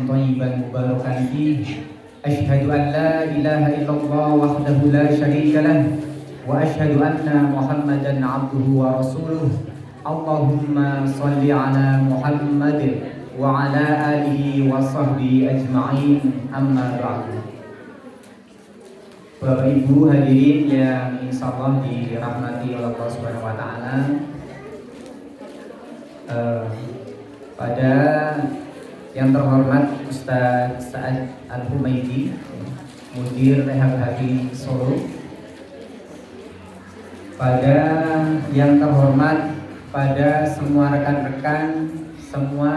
طيبا مباركا فيه أشهد أن لا إله إلا الله وحده لا شريك له وأشهد أن محمدا عبده ورسوله اللهم صل على محمد وعلى آله وصحبه أجمعين أما بعد. Bapak Ibu hadirin yang insyaallah dirahmati oleh Allah Subhanahu wa taala. Pada yang terhormat Ustaz Sa'ad Al-Humaidi, Mudir Rehab Solo. Pada yang terhormat pada semua rekan-rekan, semua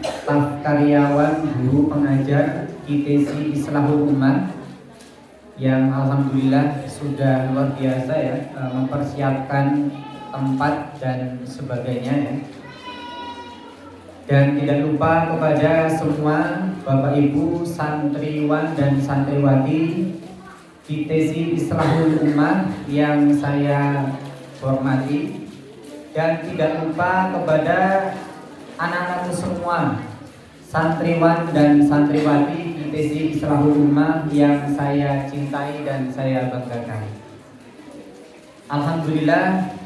staf karyawan, guru pengajar ITC Islahul Ummah yang alhamdulillah sudah luar biasa ya, mempersiapkan tempat dan sebagainya ya. Dan tidak lupa kepada semua Bapak Ibu santriwan dan santriwati ITC Islahul Ummah yang saya hormati, dan tidak lupa kepada anak-anakku semua santriwan dan santriwati ITC Islahul Ummah yang saya cintai dan saya banggakan. Alhamdulillah,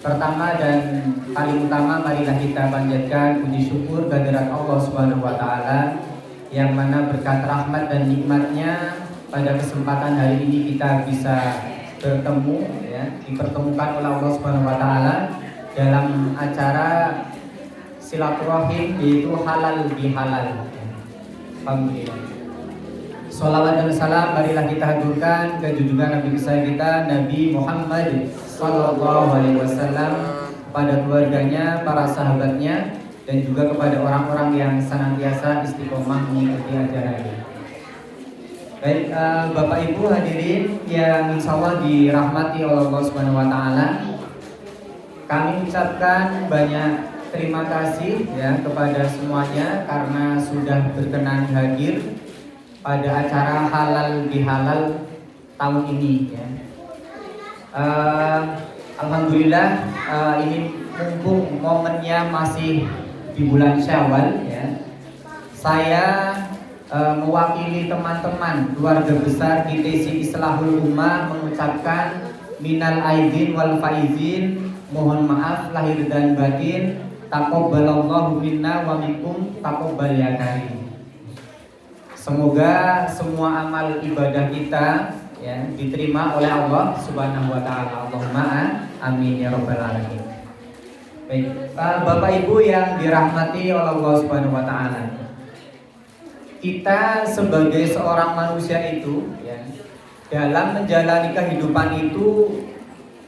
pertama dan paling utama marilah kita panjatkan puji syukur kehadirat Allah Subhanahu wa taala yang mana berkat rahmat dan nikmatnya pada kesempatan hari ini kita bisa bertemu ya, dipertemukan oleh Allah Subhanahu wa taala dalam acara silaturahim yaitu halal bihalal. Alhamdulillah. Sholawat dan salam marilah kita haturkan ke junjungan Nabi besar kita Nabi Muhammad Sallallahu Alaihi Wasallam, pada keluarganya, para sahabatnya, dan juga kepada orang-orang yang senantiasa istiqomah mengikuti ajarannya. Baik, Bapak Ibu hadirin yang insyaallah dirahmati oleh Allah Subhanahu Wa Taala, kami ucapkan banyak terima kasih ya kepada semuanya karena sudah berkenan hadir pada acara halal bihalal tahun ini ya. Alhamdulillah, ini mumpung momennya masih di bulan Syawal ya, saya mewakili teman-teman keluarga besar ITC Islahul Ummah mengucapkan minal aidin wal faizin, mohon maaf lahir dan batin, taqabbalallahu minna wa minkum taqabbal ya karim. Semoga semua amal ibadah kita ya diterima oleh Allah Subhanahu wa taala. Allahumma amin ya rabbal alamin. Baik, Bapak Ibu yang dirahmati oleh Allah Subhanahu wa taala. Kita sebagai seorang manusia itu ya, dalam menjalani kehidupan itu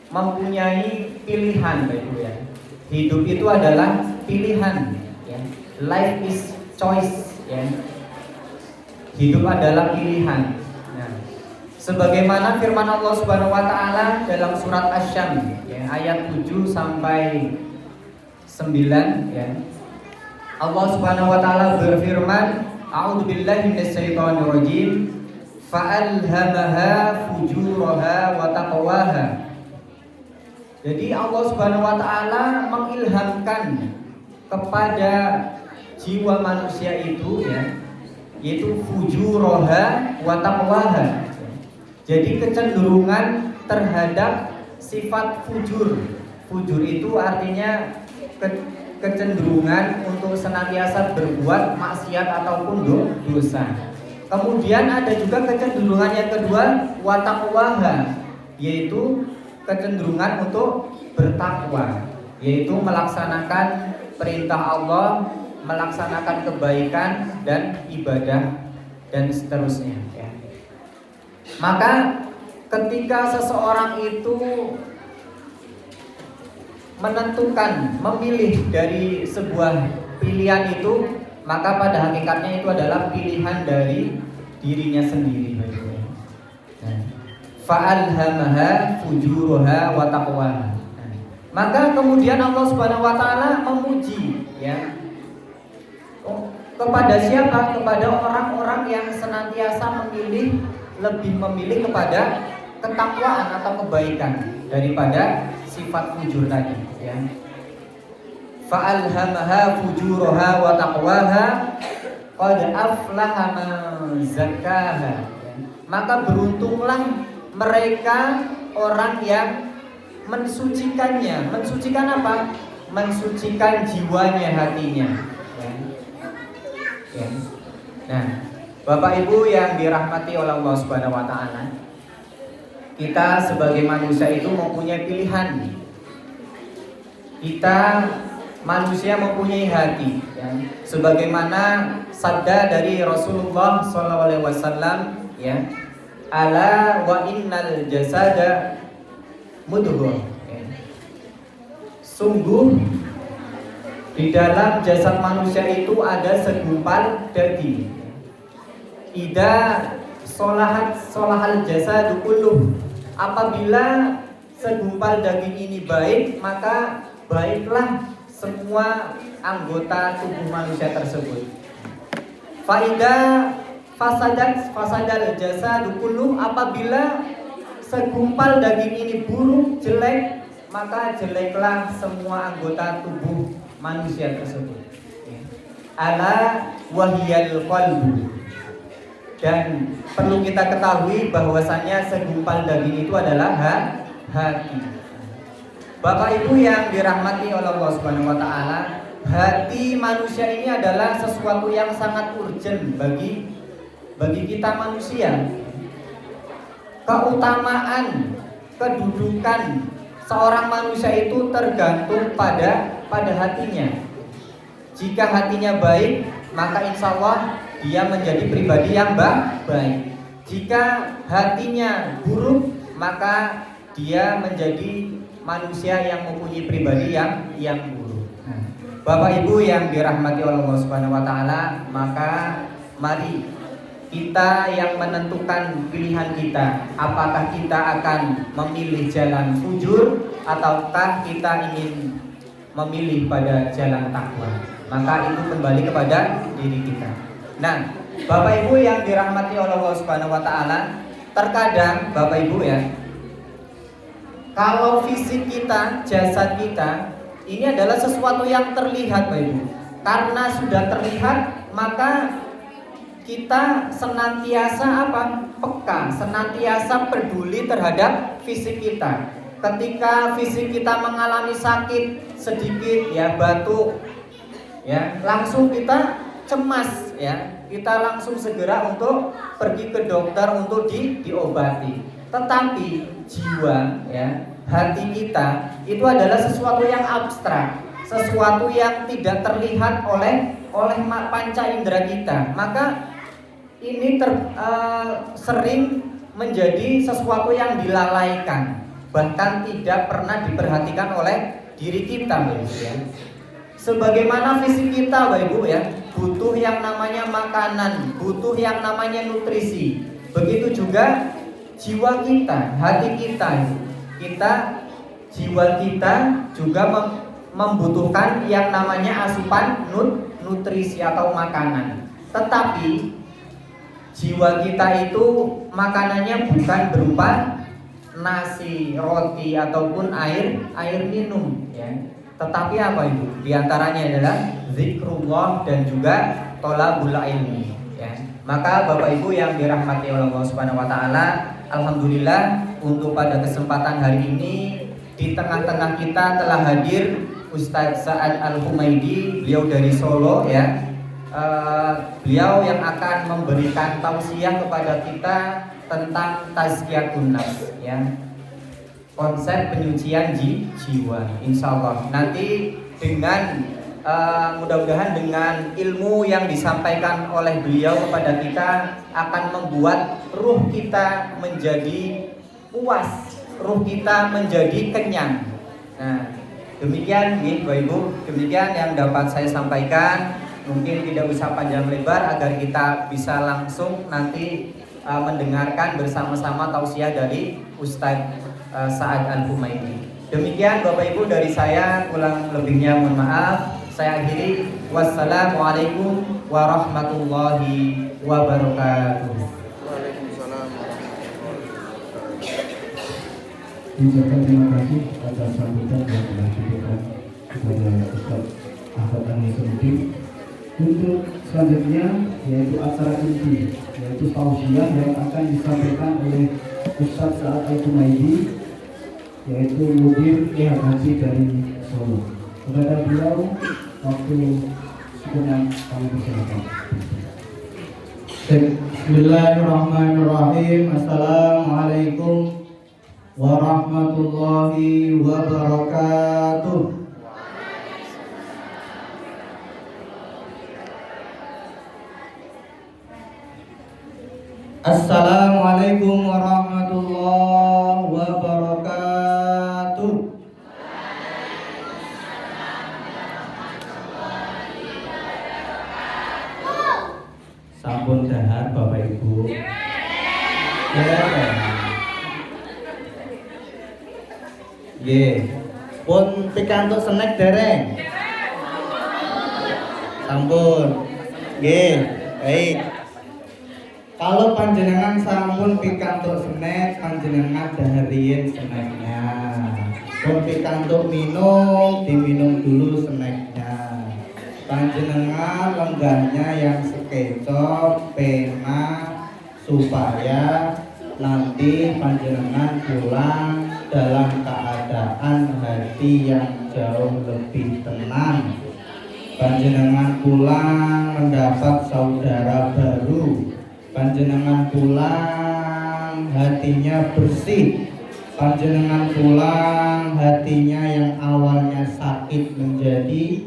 mempunyai pilihan Bapak Ibu ya. Hidup itu adalah pilihan ya. Life is choice ya. Hidup adalah pilihan. Nah, sebagaimana firman Allah Subhanahu wa taala dalam surat Asy-Syams ya, ayat 7 sampai 9 ya. Allah Subhanahu wa taala berfirman, a'udzubillahi minasyaitonir rajim, fa'alhamaha fujuraha wa taqwaha. Jadi Allah Subhanahu wa taala mengilhamkan kepada jiwa manusia itu ya, yaitu fujuraha wa taqwaha. Jadi kecenderungan terhadap sifat fujur. Fujur itu artinya kecenderungan untuk senantiasa berbuat maksiat ataupun dosa. Kemudian ada juga kecenderungan yang kedua wa taqwaha, yaitu kecenderungan untuk bertakwa, yaitu melaksanakan perintah Allah, melaksanakan kebaikan dan ibadah dan seterusnya ya. Maka ketika seseorang itu menentukan, memilih dari sebuah pilihan itu, maka pada hakikatnya itu adalah pilihan dari dirinya sendiri. Fa'alhamaha fujuraha wa taqwaha. Maka kemudian Allah Subhanahu wa taala memuji ya, kepada siapa? Kepada orang-orang yang senantiasa lebih memilih kepada ketakwaan atau kebaikan daripada sifat fujur tadi ya. Fa'alhamaha fujuraha wa taqwaha. qad aflaha man zakkaha. Maka beruntunglah mereka orang yang mensucikannya. Mensucikan apa? Mensucikan jiwanya, hatinya. Ya. Nah, Bapak Ibu yang dirahmati oleh Allah Subhanahu wa taala, kita sebagai manusia itu mempunyai pilihan. Kita manusia mempunyai hati, ya. Sebagaimana sabda dari Rasulullah SAW, ya, ala wa innal jasada mudghah, ya. Sungguh di dalam jasad manusia itu ada segumpal daging. Ida solahal jasadu kulluh. Apabila segumpal daging ini baik, maka baiklah semua anggota tubuh manusia tersebut. Faida fasadal jasadu kulluh. Apabila segumpal daging ini buruk, jelek, maka jeleklah semua anggota tubuh manusia tersebut. Ala wahiyal qalbu. Dan perlu kita ketahui bahwasanya segumpal daging itu adalah hati. Bapak Ibu yang dirahmati oleh Allah Subhanahu wa taala, hati manusia ini adalah sesuatu yang sangat urgent bagi kita manusia. Keutamaan, kedudukan seorang manusia itu tergantung pada hatinya. Jika hatinya baik, maka insya Allah dia menjadi pribadi yang baik. Jika hatinya buruk, maka dia menjadi manusia yang mempunyai pribadi yang buruk. Bapak Ibu yang dirahmati oleh Allah Subhanahu wa taala, maka mari kita yang menentukan pilihan kita, apakah kita akan memilih jalan fujur ataukah kita ingin memilih pada jalan takwa. Maka itu kembali kepada diri kita. Nah, Bapak Ibu yang dirahmati oleh Allah Subhanahu wa taala, terkadang Bapak Ibu ya, kalau fisik kita, jasad kita ini adalah sesuatu yang terlihat Bapak Ibu. Karena sudah terlihat, maka kita senantiasa peka, senantiasa peduli terhadap fisik kita. Ketika fisik kita mengalami sakit sedikit ya, batuk ya, langsung kita cemas ya, kita langsung segera untuk pergi ke dokter untuk diobati. Tetapi jiwa ya, hati kita itu adalah sesuatu yang abstrak, sesuatu yang tidak terlihat oleh panca indera kita. Maka ini sering menjadi sesuatu yang dilalaikan, bahkan tidak pernah diperhatikan oleh diri kita, ya. Sebagaimana fisik kita, Bapak Ibu ya, butuh yang namanya makanan, butuh yang namanya nutrisi. Begitu juga jiwa kita, hati kita, jiwa kita juga membutuhkan yang namanya asupan nutrisi atau makanan. Tetapi jiwa kita itu makanannya bukan berupa nasi, roti ataupun air minum ya. Tetapi apa itu? Di antaranya adalah zikrullah dan juga thalabul ilmi ya. Maka Bapak Ibu yang dirahmati oleh Allah Subhanahu wa taala, alhamdulillah untuk pada kesempatan hari ini di tengah-tengah kita telah hadir Ustadz Sa'ad Al-Humaidi, beliau dari Solo ya. Beliau yang akan memberikan tausiah kepada kita tentang tazkiyatun nafs ya, konsep penyucian jiwa. Insya Allah nanti dengan mudah-mudahan dengan ilmu yang disampaikan oleh beliau kepada kita akan membuat ruh kita menjadi puas, ruh kita menjadi kenyang. Nah demikian Bapak Ibu, demikian yang dapat saya sampaikan. Mungkin tidak usah panjang lebar agar kita bisa langsung nanti mendengarkan bersama-sama tausiah dari Ustadz Sa'ad Al-Humaidi. Demikian Bapak Ibu dari saya, kurang lebihnya mohon maaf. Saya akhiri, wassalamualaikum warahmatullahi wabarakatuh. Waalaikumsalam warahmatullahi wabarakatuh. Ucapkan terima kasih atas sambutan yang telah diberikan kepada Ustaz Ahmad Al-Husaini untuk Selanjutnya yaitu acara inti, yaitu tausiah yang akan disampaikan oleh Ustadz Sa'ad Al-Kumaidi, yaitu mudir IHKC dari Solo. Kepada beliau, waktu sekian kami persilakan. Bismillahirrahmanirrahim. Assalamualaikum warahmatullahi wabarakatuh. Assalamualaikum warahmatullahi wabarakatuh. Sampun dahar Bapak Ibu. Nggih. Pun pikantuk snack dereng? Sampun. Nggih, baik. Kalau panjenengan sampun pikantuk snack, panjenengan dahariin snacknya. Pun pikantuk minum, diminum dulu snacknya. Panjenengan lenggahnya yang sekecap, pena, supaya nanti panjenengan pulang dalam keadaan hati yang jauh lebih tenang. Panjenengan pulang mendapat saudara baru. Panjenengan pulang hatinya bersih. Panjenengan pulang hatinya yang awalnya sakit menjadi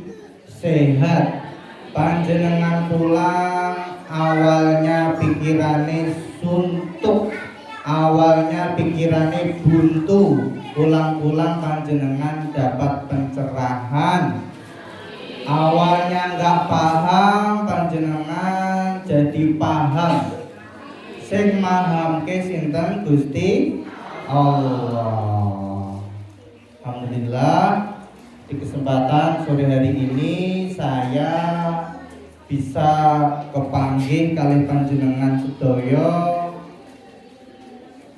sehat. Panjenengan pulang awalnya pikirannya suntuk, awalnya pikirannya buntu. Pulang-pulang panjenengan dapat pencerahan. Awalnya nggak paham, panjenengan jadi paham. Sing mahamke sinten Gusti Allah. Alhamdulillah, di kesempatan sore hari ini saya bisa kepanggih kali panjenengan sedaya,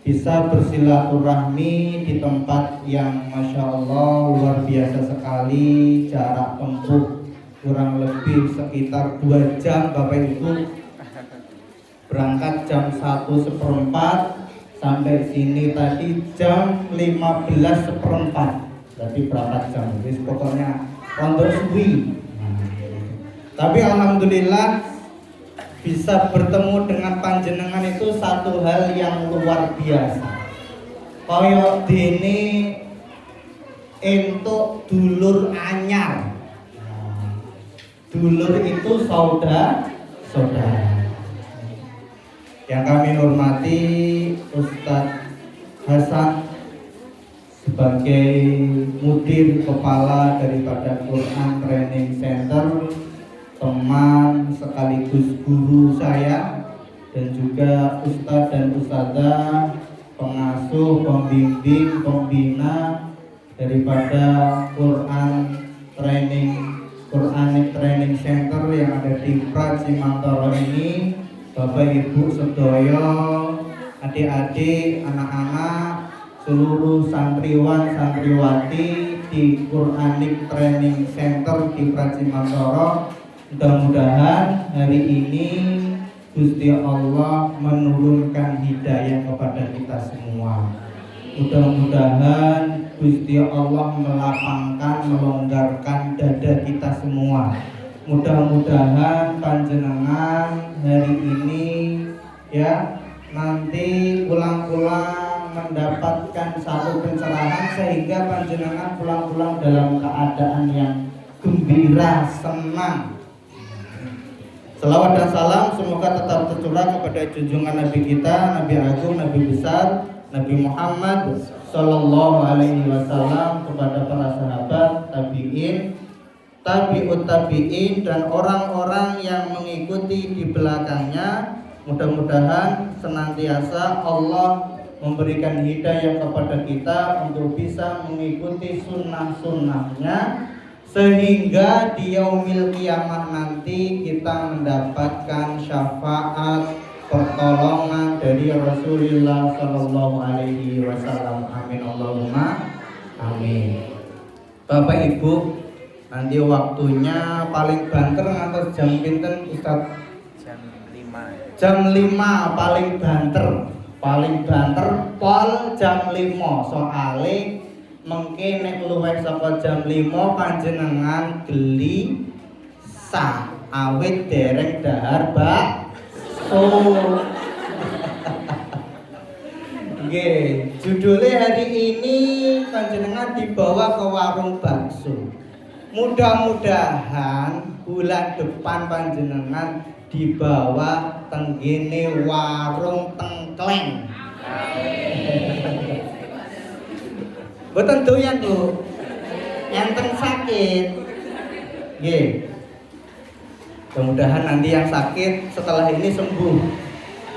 bisa bersilaturahmi di tempat yang Masya Allah luar biasa sekali. Jarak tempuh kurang lebih sekitar 2 jam Bapak Ibu. Berangkat jam 1:04 sampai sini tadi jam 15:04. Berarti berapa jam? Jadi pokoknya rontok suwi. Tapi alhamdulillah bisa bertemu dengan panjenengan itu satu hal yang luar biasa. Kaya dene entuk dulur anyar. Dulur itu saudara. Yang kami hormati Ustadz Hasan sebagai mudir kepala daripada Quran Training Center, teman sekaligus guru saya, dan juga Ustadz dan Ustadzah, pengasuh, pembimbing, pembina daripada Quranic Training Center yang ada di Pracimantoro ini. Bapak Ibu sedaya, adik-adik, anak-anak, seluruh santriwan santriwati di Quranic Training Center di Pracimantoro, mudah-mudahan hari ini Gusti Allah menurunkan hidayah kepada kita semua. Mudah-mudahan Gusti Allah melapangkan, melonggarkan dada kita semua. Mudah-mudahan panjenengan hari ini ya nanti pulang-pulang mendapatkan satu pencerahan sehingga panjenengan pulang-pulang dalam keadaan yang gembira, senang. Selawat dan salam semoga tetap tercurah kepada junjungan Nabi kita, Nabi Agung, Nabi besar, Nabi Muhammad Sallallahu Alaihi Wasallam, kepada para sahabat, tabi'in, tabi'ut tabi'in, dan orang-orang yang mengikuti di belakangnya. Mudah-mudahan senantiasa Allah memberikan hidayah kepada kita untuk bisa mengikuti sunnah-sunnahnya, sehingga di yaumil kiamah nanti kita mendapatkan syafaat pertolongan dari Rasulullah Sallallahu Alaihi Wasallam. Amin Allahumma amin. Bapak Ibu, Nanti waktunya paling banter ngantos jam pinten Ustaz? Jam 5. Jam 5 paling banter. Paling banter pol jam 5. Soale mengke nek luwih saka jam 5 panjenengan geli sah awit dereng dahar bakso. Nggih, judulnya hari ini panjenengan dibawa ke warung bakso. Mudah-mudahan bulan depan panjenengan dibawa tenggene warung tengkleng. Boten doyan, Bu. Enten sakit. Nggih. Mudah-mudahan nanti yang sakit setelah ini sembuh.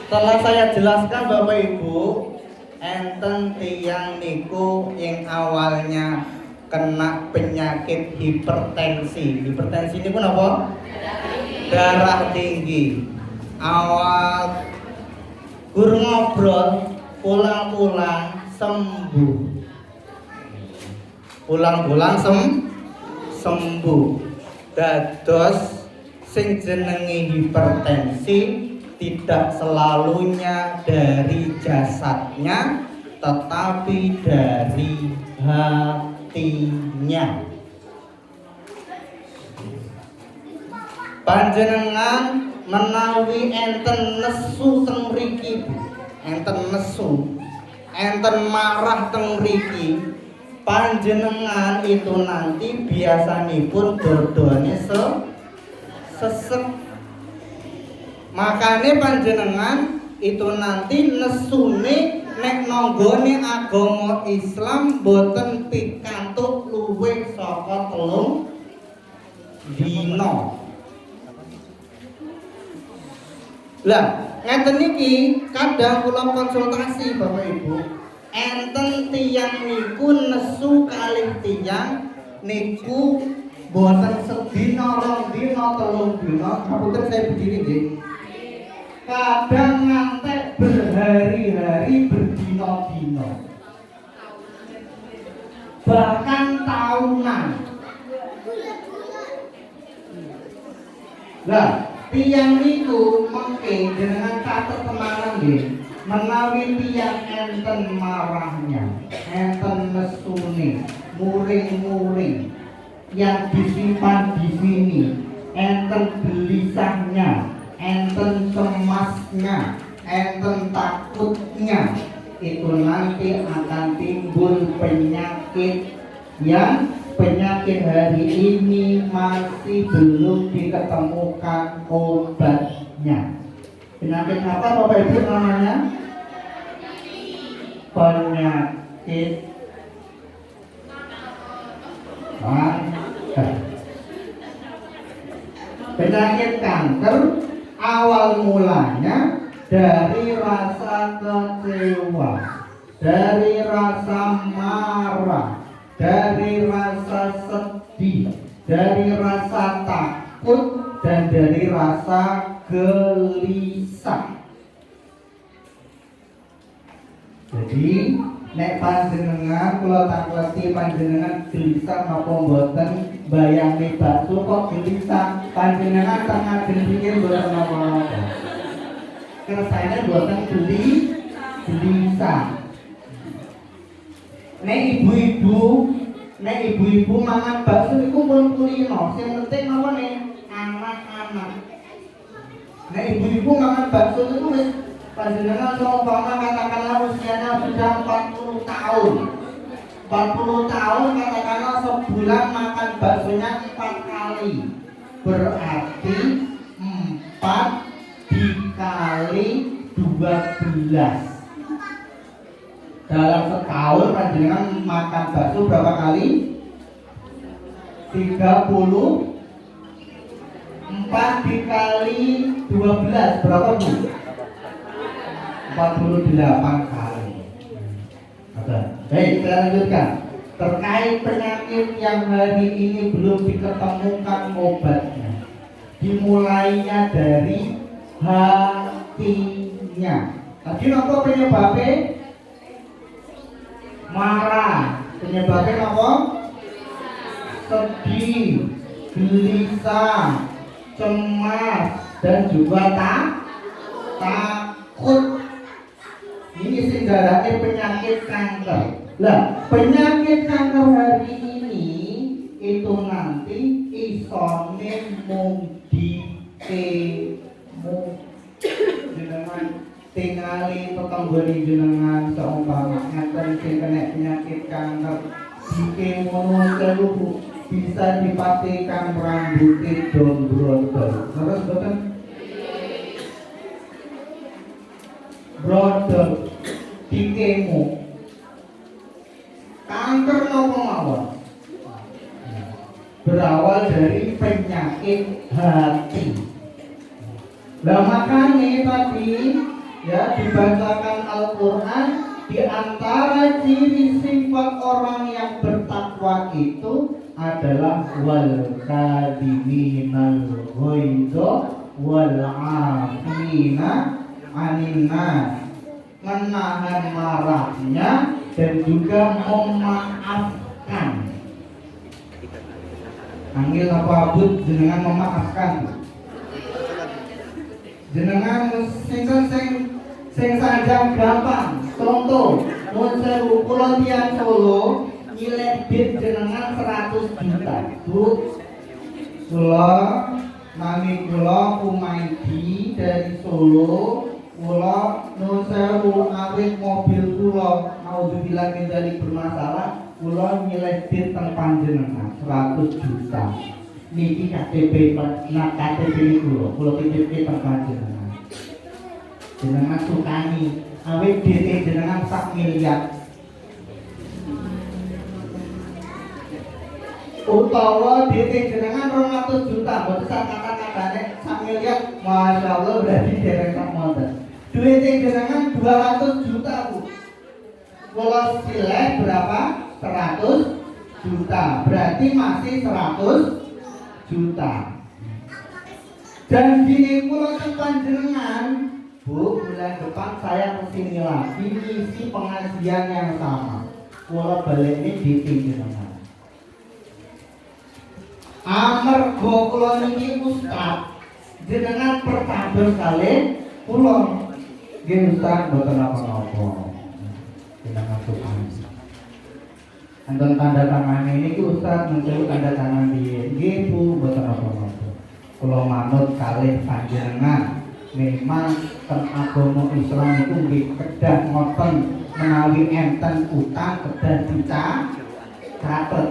Setelah saya jelaskan Bapak Ibu, enten tiyang niku yang awalnya kena penyakit hipertensi. Hipertensi niku napa? Darah tinggi. Awal guru ngobrol, pulang-pulang sembuh. Pulang-pulang sembuh. Dados sing jenenge hipertensi tidak selalunya dari jasadnya, tetapi dari hatinya. Panjenengan menawi enten nesu teng mriki, enten nesu, enten marah teng mriki, panjenengan itu nanti biasanipun dodone sesek. Makane panjenengan itu nanti nesune nek nanggone agama Islam boten pikantuk luwih saka 3 dina. Lah, ngeten niki kadang kula konsultasi Bapak Ibu, enten tiyang niku nesu kalih tiyang niku boten sedina, 2 dina, 3 dina, ngapunten saya berdiri nggih. Kadang ngantek berhari-hari, berdino-dino, bahkan tahunan. Lah, tiyang niku mengke jenengan catet tenanan nggih, menawi tiyang enten marahnya, enten mesune, muring-muring yang disimpan di sini, enten gelisahnya, enten cemasnya, enten takutnya, itu nanti akan timbul penyakit yang penyakit hari ini masih belum diketemukan obatnya. Penyakit apa Bapak Ibu namanya? Penyakit kanker. Penyakit kanker awal mulanya dari rasa kecewa, dari rasa marah, dari rasa sedih, dari rasa takut, dan dari rasa gelisah. Jadi nek panjenengan kula takleti panjenengan gelisah napa mboten bayangi bakso kok gelisah, panjenengan tengah pikir mboten napa-napa. Kersane mboten gelisah. Nek ibu-ibu mangan bakso iku pun kulino, sing penting napa nih anak-anak. Nek ibu-ibu mangan bakso itu wis panjenengan seumpama katakanlah usianya sudah 40 tahun. 40 tahun katakanlah sebulan makan baksonya 4 kali. Berarti 4 dikali 12. Dalam setahun panjenengan makan bakso berapa kali? 30. 4 dikali 12 berapa Bu? 48 kali. Baik, kita lanjutkan. Terkait penyakit yang hari ini belum diketemukan obatnya, dimulainya dari hatinya. Tadi apa penyebabnya? Marah. Penyebabnya apa? sedih, gelisah, cemas, dan juga takut. Ini sejarahnya penyakit kanker. Lah, penyakit kanker hari ini itu nanti isone mung dikemu jenengan tingali tetanggane jenengan seumpama ngaten sing kena penyakit kanker dikemu seluruh bisa dipastikan rambutnya don-brondol. Terus boten brondol dikemu kanker nopo mawon berawal dari penyakit hati. Nah makanya tadi ya dibacakan Al-Quran, di antara ciri sifat orang yang bertakwa itu adalah wal kadhiminal ghaidha wal 'afina 'anil nas, menahan marahnya dan juga memaafkan. Anggil apa abut jenengan memaafkan. Jenengan sing saja gampang. Contoh, mun sewu kula tiyang Solo nyileh bit jenengan 100 juta. Bu, kula nami kula Kumaidi dari Solo, kula nun sewu awit mobil kula naudzubillah min dzalik bermasalah, kula nyileh bit teng panjenengan 100 juta. Niki KTP kula titip teng panjenengan. Jenengan sukani awet DT jenengan 1 miliar. Utawa DT jenengan 200 juta, boten sak kata-katane 1 miliar, masyaallah berarti dereng sak monten. Duit jenengan 200 juta, Bu. Kula sileh berapa? 100 juta. Berarti masih 100 juta. Janji kula ke panjenengan, Bu, bulan depan saya kesini lagi isi pengajian yang sama. Kula balik ini di jenengan. Amarga kula niki ustaz, jenengan pertaber kali kula. Nggih ustaz mboten apa-apa. Jenengan sopan. Anton tanda tangan ini ustaz muncul tanda tangan di nggih Bu mboten apa-apa. Kula manut kalih panjenengan. Memang teng agama Islam itu nggih kedah ngoten menawi enten utang kedah dicatet.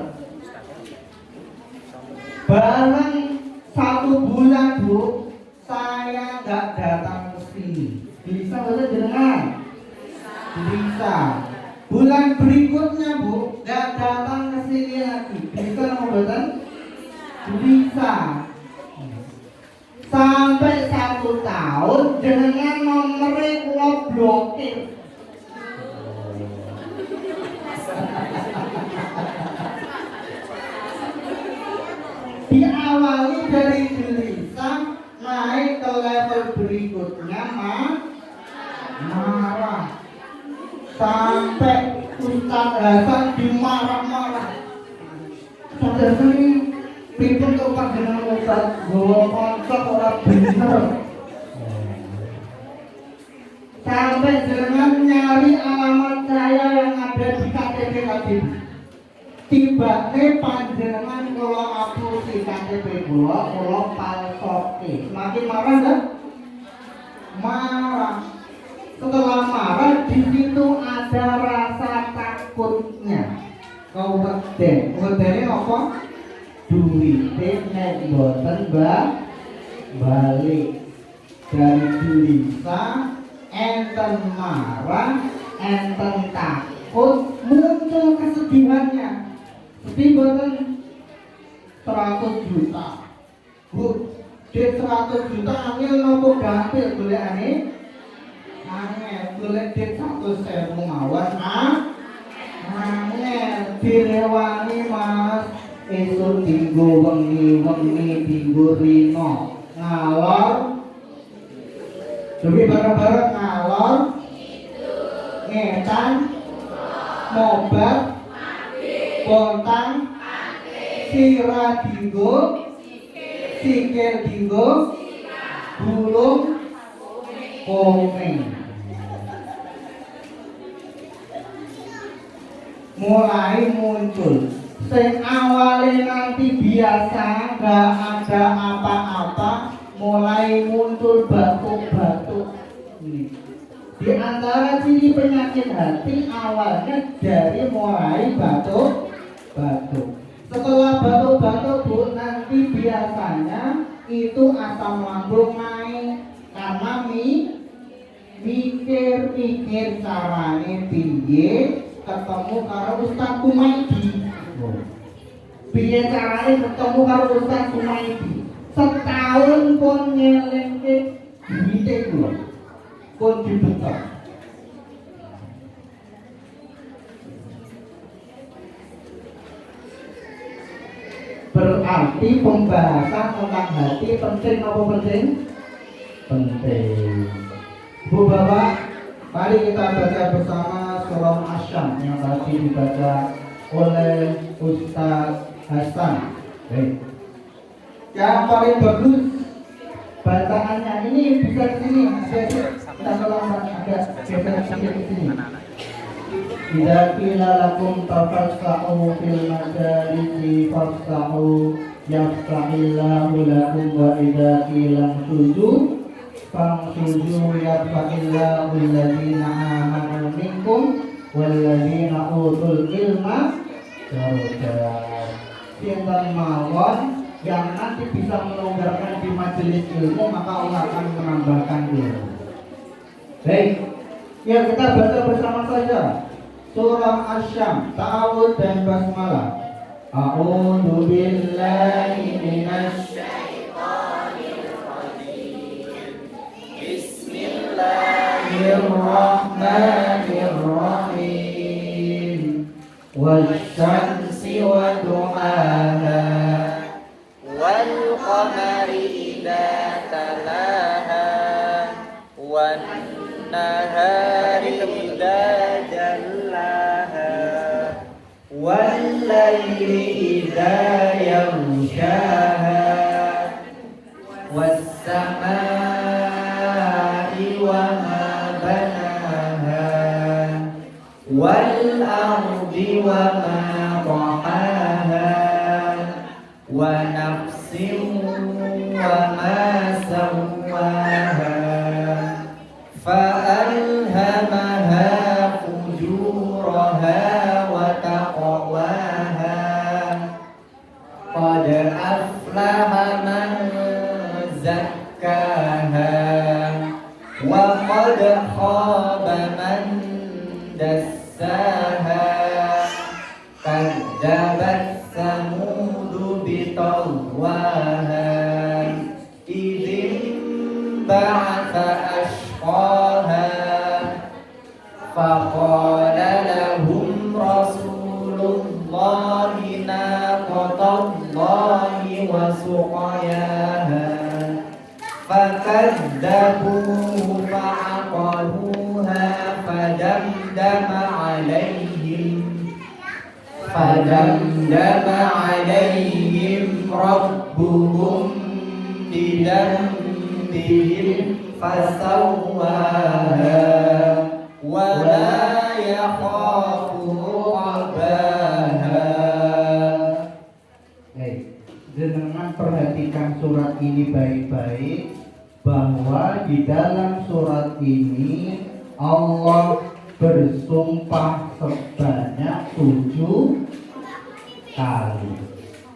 Barang 1 bulan Bu, saya nggak datang ke sini. Bisa betul jenengan? Bisa. Bulan berikutnya Bu, nggak datang ke sini lagi. Bisa nggak betul? Bisa. Sampai 1 tahun jenengan nomere kula blokir. Diawali dari gelisah naik ke level berikutnya marah. Sampai Ustaz Hasan dimarah-marah. Ustaz Hasan ini pipun kok panjenengan Ustaz gowo konsep ora bener. Sampai jenengan nyari alamat saya yang ada di KTP tadi. Tiba-tiba panjenengan kula apusi KTP kula palsoke. Semakin marah enggak? Marah. Setelah marah di situ ada rasa takutnya. Kau wedene apa? Duwite nek mboten balik. Dari gelisah, enten marah, enten takut, muncul kesedihannya. Sedih mboten 100 juta. Bu, duit 100 juta angel nopo gampil golekane? Angel golek duit 100.000 mawon. Angel direwangi Mas. Esuk dinggo wengi dinggo rino ngalor duwi bareng-bareng ngalor ngetan mobat bontang sirah dinggo, sikil dinggo, bulung kuning. Mulai muncul. Sing awalnya nanti biasa nggak ada apa-apa, mulai muncul batuk-batuk. Di antara ciri penyakit hati awalnya dari mulai batuk-batuk. Setelah batuk-batuk Bu, nanti biasanya itu asam lambung naik karena mikir-mikir carane piye ketemu karo Ustaz Kumaidi. Piye carane ketemu karo Ustaz Kumaidi? Setahun pun ngelengke duwite kula. Pun dibetok. Berarti pembahasan tentang hati penting apa penting? Penting. Bu Bapak, mari kita baca bersama surah Asyam yang tadi dibaca oleh Ustaz Hasan. Baik. Yang paling bagus bacaannya ini bisa di sini. Kita tolong agak geser sedikit di sini. Idza qila lakum tafassahu fil majalisi fafsahu yafsahillahu lakum wa idza qila suju famsuju yafsahillahu alladziina aamanu minkum walladziina utul ilma darajat. Sinten mawon yang nanti bisa melonggarkan di majelis ilmu, maka Allah akan menambahkan ilmu. Baik, ya kita baca bersama saja surah Asyam, ta'awudz dan basmalah. A'udzu billahi minasy syaithanir rajim. Bismillahirrahmanirrahim. Wasyamsi wa duhaha wal qamari idza talaha wan nahari idza jallaha wal laili idza yaghshaha was samaa'i wa ma banaha wal ardi wa ma tahaha wa nafsin wa ma sawwaha fa'alhamaha fujuraha wa taqwaha qad aflaha man zakkaha wa qad khaba man dassaha kadzabat samudu bitawwaha idzin ba'atha ashqaha faqala lahum rasulullahi naqatallahi wa suqayaha fakadzabuhu fa'aqaruha fadamdama alaihim rabbuhum bidambihim fasawwaha wa la yakhafu uqbaha. Jenengan perhatikan surat ini baik-baik, bahwa di dalam surat ini Allah bersumpah sebanyak 7 kali.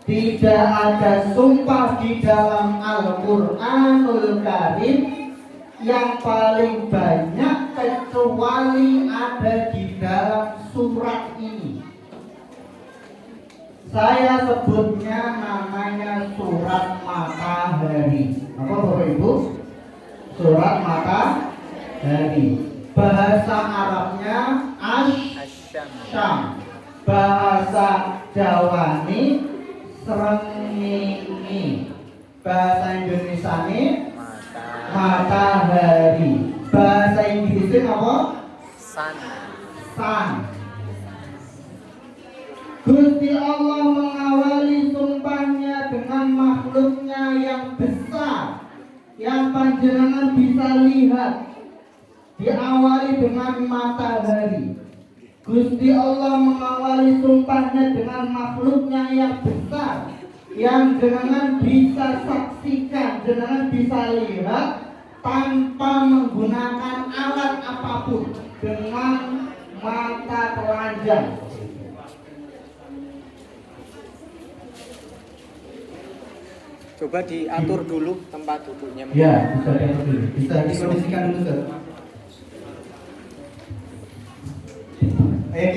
Tidak ada sumpah di dalam Al-Qur'anul Karim yang paling banyak kecuali ada di dalam surat ini. Saya sebutnya namanya surat matahari. Apa Bapak Ibu? Surat matahari. Bahasa Arabnya Asyam. Bahasa Jawani Srengenge. Bahasa Indonesia ini matahari. Bahasa Inggrisnya apa? Sun. Gusti Allah mengawali panjenengan bisa lihat diawali dengan matahari. Gusti Allah mengawali sumpahnya dengan makhluknya yang besar, yang jenengan bisa saksikan, jenengan bisa lihat tanpa menggunakan alat apapun, dengan mata telanjang. Coba diatur dulu tempat duduknya. Ya, bisa diatur dulu. Bisa dikondisikan dulu, Ustaz.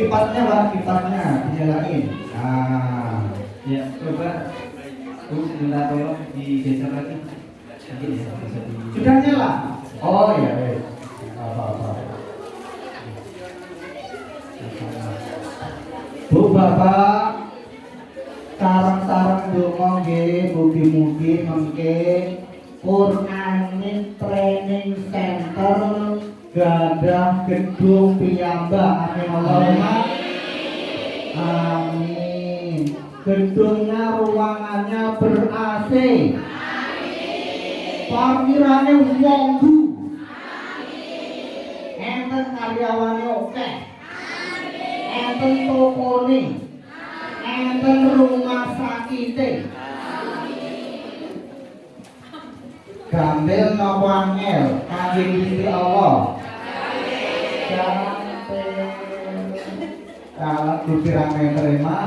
Kipasnya Pak, kipasnya dinyalain. Nah, Ya, coba minta tolong digeser lagi. Mungkin ya, bisa di- sudah nyala. Oh iya, wes. Apa-apa. Bu Bapak, sarang-sarang donga nggih, mugi-mugi mengke Quranic Training Center gadah gedung piyambak. Amin Allahumma. Amin. Gedungnya, ruangannya ber-AC. Parkirane wonggu. Enten karyawane oke. Enten tokone. Enten rumah sakite. Gambel napa angel kangge Gusti Allah. Kalau Gusti rame terima,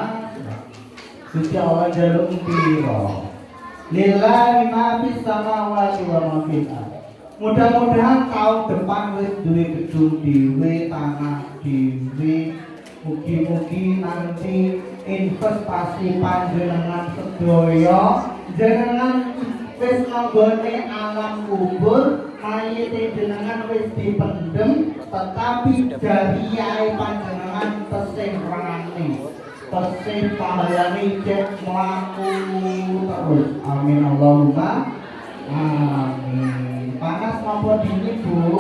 Gusti Allah jaluk piro. Lillahi ma fis samawati wa ma fil ardh. Mudah-mudahan tahun depan wis duwe gedung dhewe, tanah dhewe. Mugi-mugi nanti investasi panjenengan sedaya jenengan wis nanggone alam kubur, mayite jenengan wis dipendem, tetapi jariyahe panjenengan tesih rame. Tesih pahalane cek mlaku terus. Amin Allahumma. Amin. Panas napa dingin, Bu?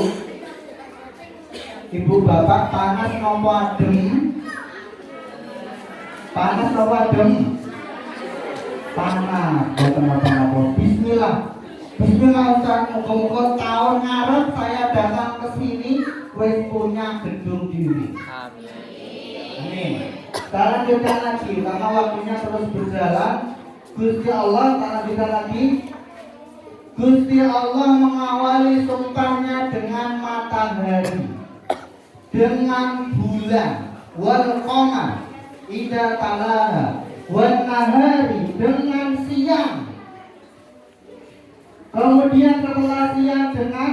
Ibu bapak, panas napa adem? Panas napa adem? Panas. Boten napa-napa. Bismillah. Bismillah Ustaz, muga-muga tahun ngarep saya datang ke sini wis punya gedung diri. Amin. Amin. Kita lanjutkan lagi karena waktunya terus berjalan. Gusti Allah, kita lanjutkan lagi. Gusti Allah mengawali sumpahnya dengan matahari, dengan bulan, wal qamar idza talaha, wan nahari, dengan siang. Kemudian setelah siang dengan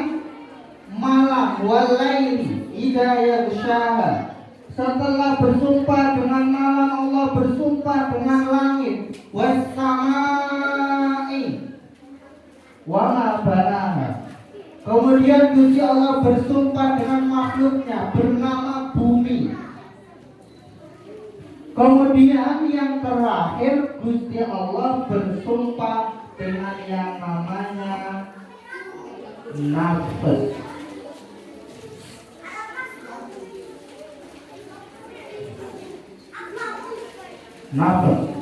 malam, wal laili idza yaghshaha. Setelah bersumpah dengan malam, Allah bersumpah dengan langit, was samai wa ma banaha. Kemudian Gusti Allah bersumpah dengan makhluknya bernama bumi. Kemudian yang terakhir Gusti Allah bersumpah dengan yang namanya nafas.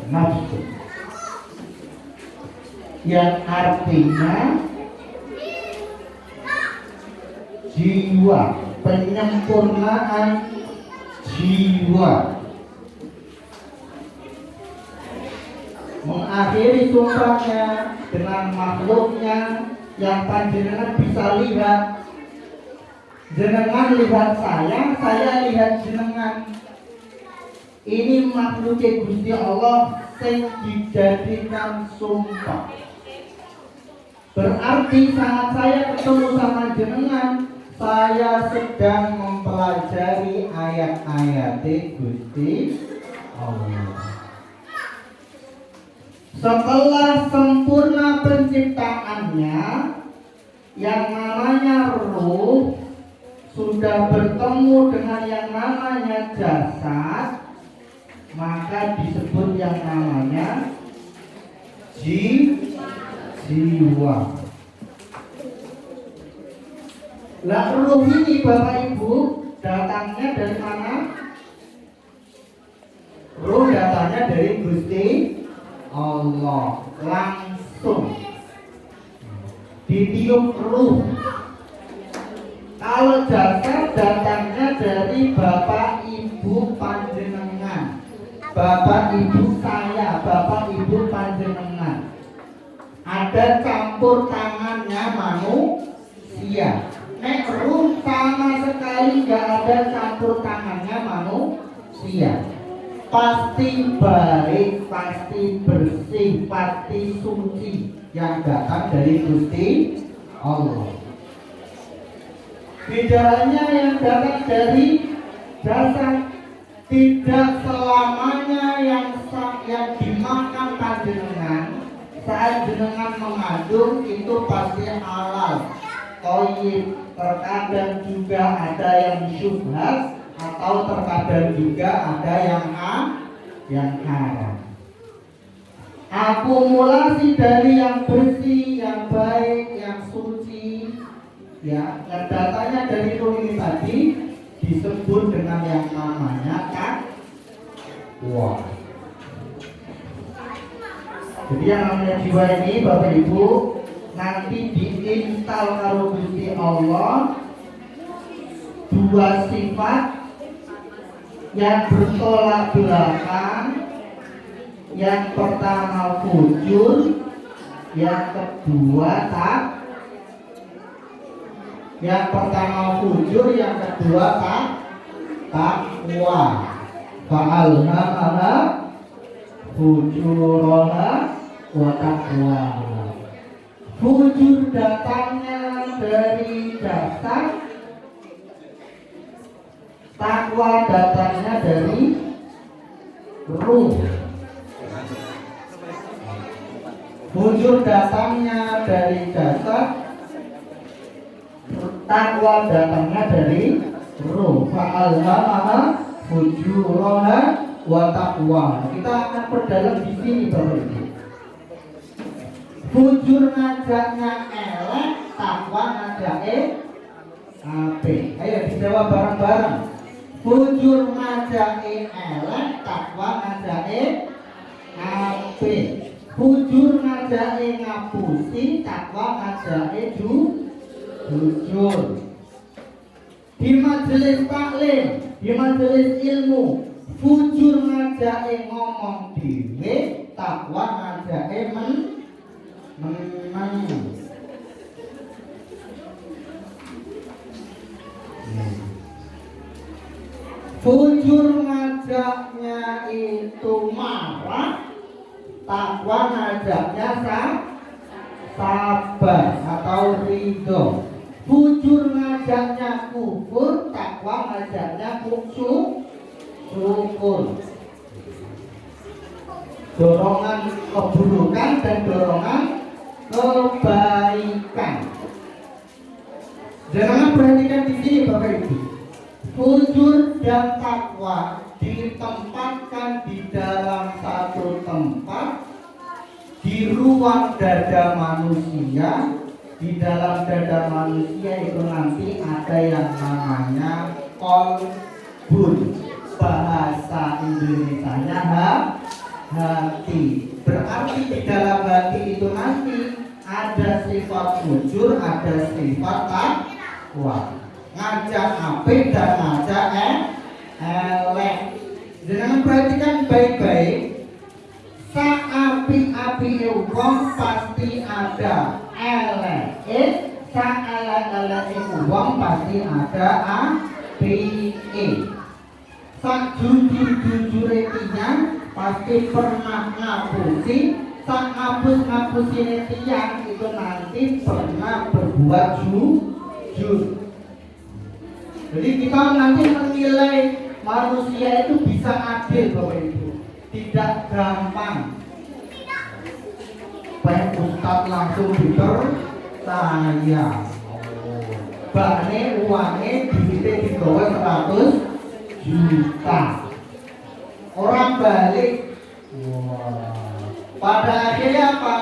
Nafsu yang artinya jiwa, penyempurnaan jiwa. Mengakhiri sumpahnya dengan makhluknya yang panjenengan bisa lihat. Jenengan lihat saya lihat jenengan. Ini makhluknya Gusti Allah yang dijadikan sumpah. Berarti saat saya ketemu sama jenengan, saya sedang mempelajari ayat-ayat Gusti Allah. Setelah sempurna penciptaannya, yang namanya ruh sudah bertemu dengan yang namanya jasad, maka disebut yang namanya jiwa. Lah ruh ini Bapak Ibu datangnya dari mana? Ruh datangnya dari Gusti Allah langsung. ditiup ruh. Kalau jasad datangnya dari bapak ibu panjenengan, bapak ibu saya, bapak ibu panjenengan. Ada campur tangannya manusia. Nek ruh sama sekali nggak ada campur tangannya manusia. Pasti baik, pasti bersih, pasti suci yang datang dari Gusti Allah. Bedanya yang datang dari jasad, tidak selamanya yang dimakan panjenengan saat jenengan mengandung itu pasti halal, toyib. Terkadang juga ada yang syubhat atau terkadang juga ada yang haram. Akumulasi dari yang bersih, yang baik, yang suci, ya, yang datanya dari ruh ini tadi disebut dengan yang namanya takwa. Jadi yang namanya jiwa ini Bapak Ibu nanti diinstal karo Gusti Allah dua sifat yang bertolak belakang. Yang pertama fujur, yang kedua yang pertama fujur, yang kedua takwa. Fa'alhamaha fujurona wa taqwa. Fujur datangnya dari jasad, takwa datangnya dari ruh. Fujur datangnya dari jasad, takwa datangnya dari ruh. Fa'alhamaha fujurona wa taqwa. Kita akan perdalam di sini Bapak Ibu. Fujur ngajaknya elek, takwa ngajaknya apik. Ayo dijawab bareng-bareng. Fujur ngajaknya elek, takwa ngajaknya apik. Fujur ngajaknya ngapusi, takwa ngajaknya jujur. Di majelis taklim, di majelis ilmu, fujur ngajaknya ngomong dhewe, takwa ngajaknya menang. Fujur ngajaknya itu marah, takwa ngajaknya sabar atau ridho. Fujur ngajaknya kufur, takwa ngajaknya syukur. Dorongan keburukan dan dorongan kebaikan. Jangan perhatikan di sini Bapak Ibu. Fujur dan takwa ditempatkan di dalam satu tempat di ruang dada manusia. Di dalam dada manusia itu nanti ada yang namanya kolbun. Bahasa Indonesianya hati. Berarti di dalam hati itu nanti ada sifat fujur, ada sifat takwa. Ngajak apik dan ngajak elek. Jangan perhatikan baik-baik. Saapi-api wong pasti ada elek. Saelek-elek wong pasti ada apike. Sak jujur-jujure tiyang pasti pernah ngapusi. Sak ngapus-ngapusine tiyang itu nanti pernah berbuat jujur. Jadi kita nanti menilai manusia itu bisa adil Bapak Ibu. Tidak gampang. Baik Ustadz langsung dipercaya. Bane uangnya duitnya digawe 100 juta. Orang balik. Pada akhirnya apa?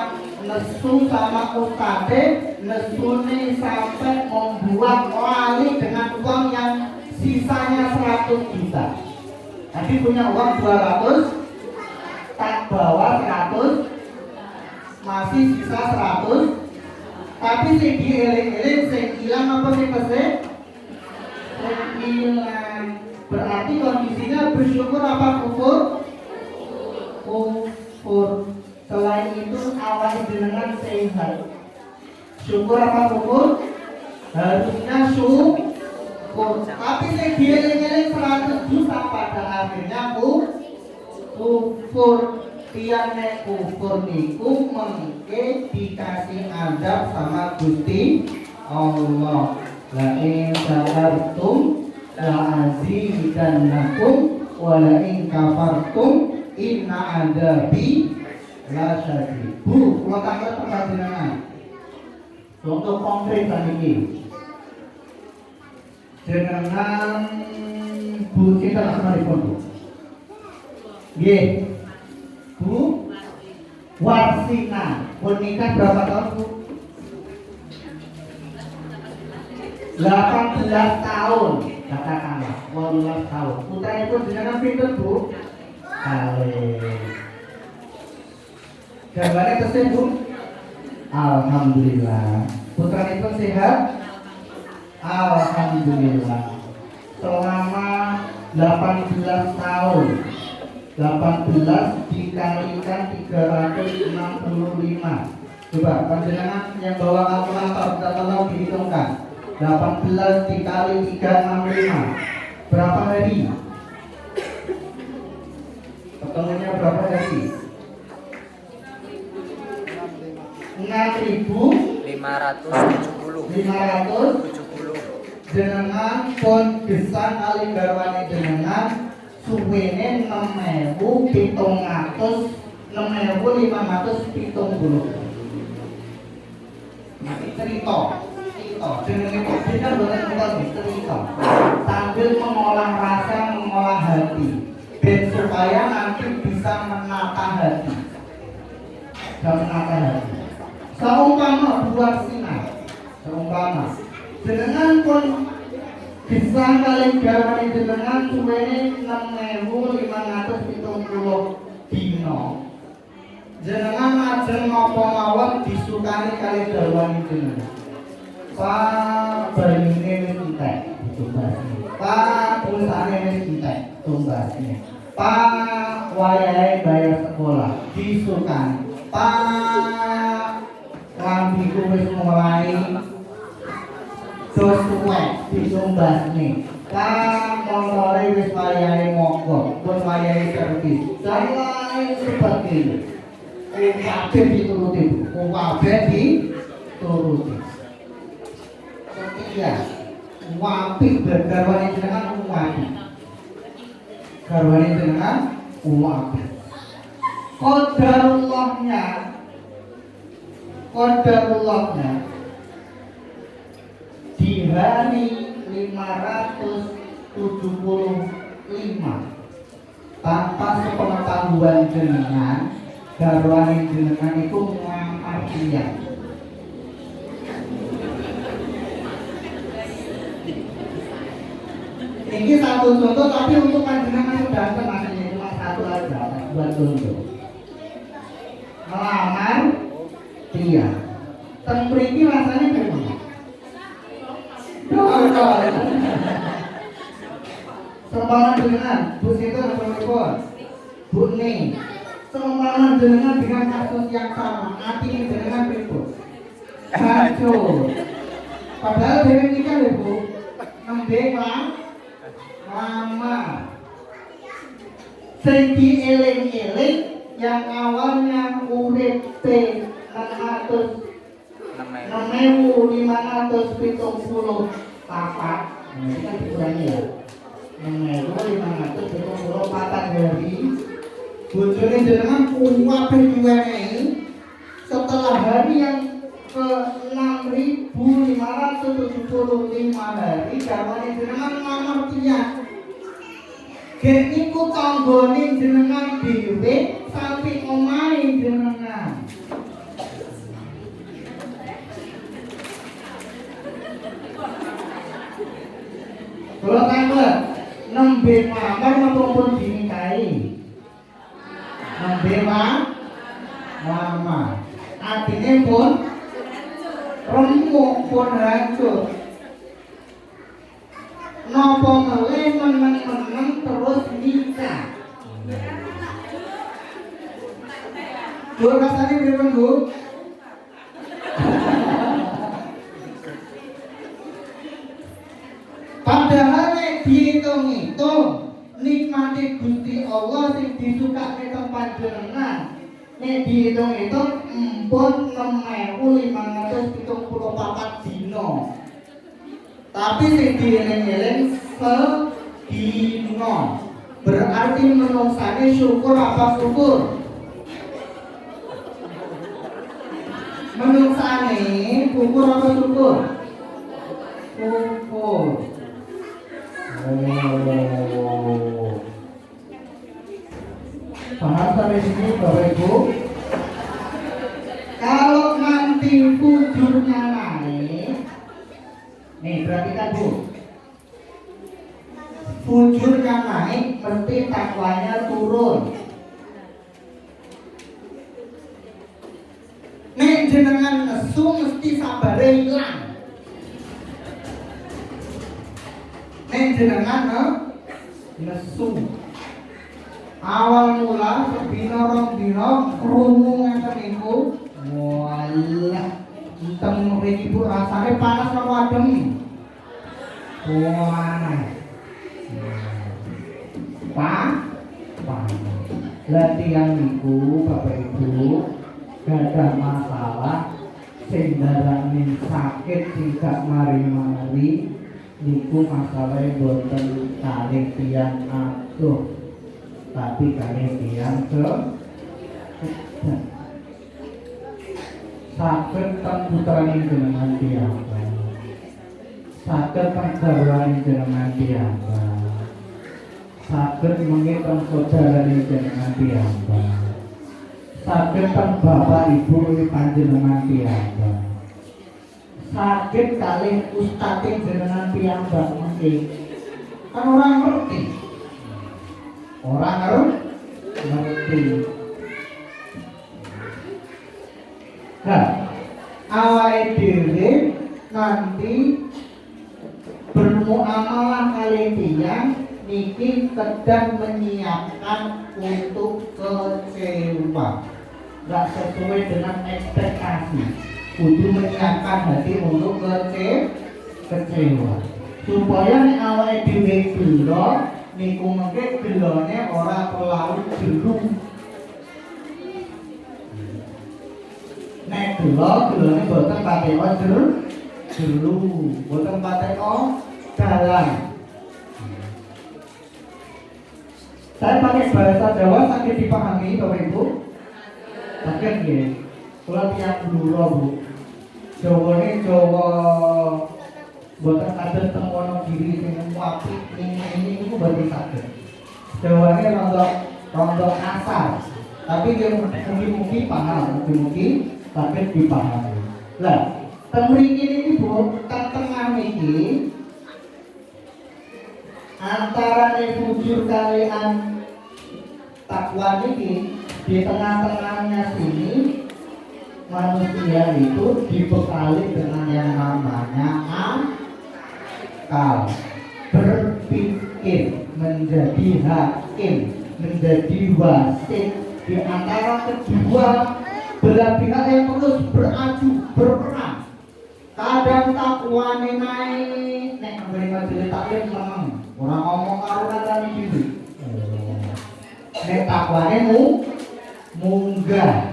Nesu sama ustadz, nesune sampai membuat wali dengan uang yang sisanya 100 juta. Tadi punya uang 200, tak bawa 100, masih sisa 100 Tapi sing dieling-eling sing ilang apa sing pesik? Sing ilang. Berarti kondisinya bersyukur apa kufur? Kufur. Selain itu awal jenengan sehat. Syukur apa kufur? Harusnya syukur. Tapi sing dieling-eling 100 dosa pada akhirnya kufur. Tiang nek kufur niku mengke dikasih azab sama Gusti Allah. La in syakartum la azidannakum wa la in kafartum inna adzabi la syadid. Bu, kula tanglet pertanyaan. Contoh konkret niki. Jenengan Bu kita asmanipun Bu. Nggih. Bu Warsina, pun nikah berapa tahun Bu? 18 tahun, katakanlah 18 tahun. Putranya pun jenengan pinter Bu? Kali. Gambarnya tesih Bu? Alhamdulillah. Putranya pun sehat? Alhamdulillah. Selama 18 tahun 18 dikalikan 365. Coba panjenengan yang bawa kalkulator bisa tolong dihitungkan. 18 dikali 365 berapa hari? Ketemunya berapa hari? 570. Jenengan pun gesang kali garwane jenengan suwene 6.570. Cerita jenenge kita boleh ngomong cerita sambil mengolah rasa, mengolah hati dan supaya nanti bisa menata hati dan menata hati. Seumpama buat sinar, seumpama jenengan pun bisa kali garwane jenengan suwene 6.570 dino. Jenengan ajeng napa mawon disukani kali garwane jenengan. Pak banyune wis entek tumbasne. Pak perusahaane wis entek tumbasne. Pak wayahe bayar sekolah disukani. Pak lambiku wis mulai sesuai ditumbasne. Pak motore wis wayahe mogok, pun wayahe servis. Dan lain sebagainya. Kabeh dituruti, kabeh dituruti. Ketiga, wapi bergarwane jenengan wapi. Garwane jenengan wapi. Qadarullahnya di hari 575 tanpa sepengetahuan jenengan garwane jenengan itu ngamar tiyang. Ini satu contoh tapi untuk panjenengan sudah aslinya cuma satu aja buat contoh. Melamar tiyang. Ten mriki rasanya gimana? Seumpama jenengan Bu Sita Assalamualaikum Bu Ning seumpama jenengan dengan kasus yang sama hati jenengan ribut hancur padahal dewe nikah ya Bu nembe lama sing dieling-eling yang awalnya urip 6.574 ini kan dikurangi ya 6.574 hari bojone jenengan kuwabeh diwenehi setelah hari yang ke 6.575 hari garwane jenengan ngamar tiyang gen niku tanggane jenengan dhewe samping omahe jenengan. Kalau tanglet nembe mamar napa pun dinikahi. Nembe mama. Artine pun remuk pun hancur. Napa meleh meneng-meneng terus nikah. Bu rasane pripun, Bu? Padahal nek dihitung-hitung nikmati Gusti Allah sing disukake teng panjenengan nek dihitung-hitung empun 6.574 dina. Tapi sing dieling-eling sedina. Berarti menungsane syukur apa syukur? Menungsane syukur apa syukur? Syukur. Paham sampai sini Bapak Ibu? Kalau nanti fujurnya naik, nih perhatikan Bu, fujurnya naik berarti takwanya turun. Nek jenengan nesu mesti sabare hilang. Nek jenengan nesu awal mula sedina rong dina krungu ngeten niku walah hitam mriki Bu rasane panas karo adem. Panas. Panas. Latihan niku Bapak Ibu gadah masalah sing darani sakit tidak mari-mari niku masalahnya boten kalih tiyang atuh tapi kalih tiyang saged teng putrane jenengan piyambak saged teng garwane jenengan piyambak saged mengke teng saudarane jenengan piyambak saged teng bapak ibu panjenengan piyambak sakit kali ustadz jenengan piyambak mungkin kan orang ngerti nah awake dhewe nanti bermuamalah kali tiyang niki sedang menyiapkan untuk kecewa nggak sesuai dengan ekspektasi kudu menyiapkan hati untuk kecewa supaya nek awake dhewe gelo niku mengke gelone ora terlalu jelu nek gelone boten patek jelu boten patek dalan. Saya pakai bahasa Jawa sakit dipahami Bapak Ibu? Sakit ya? Kalau tiap dulu Bu Jawa ini Jawa buatan kader tengkono diri dengan wapi ini berarti sakit. Jawa ini rontok asar tapi dia mungkin paham mungkin sakit dipahami lah temriki ini Bu tengah ini antara fujur kalian takwa ini di tengah-tengahnya sini manusia itu dibekali dengan yang namanya akal, berpikir, menjadi hakim, menjadi wasit di antara kedua belah pihak yang terus beraju berperang. Kadang takwane naik, nek memberi majelis taklim menang, orang ngomong karo katane dhewe. Nek takwane munggah.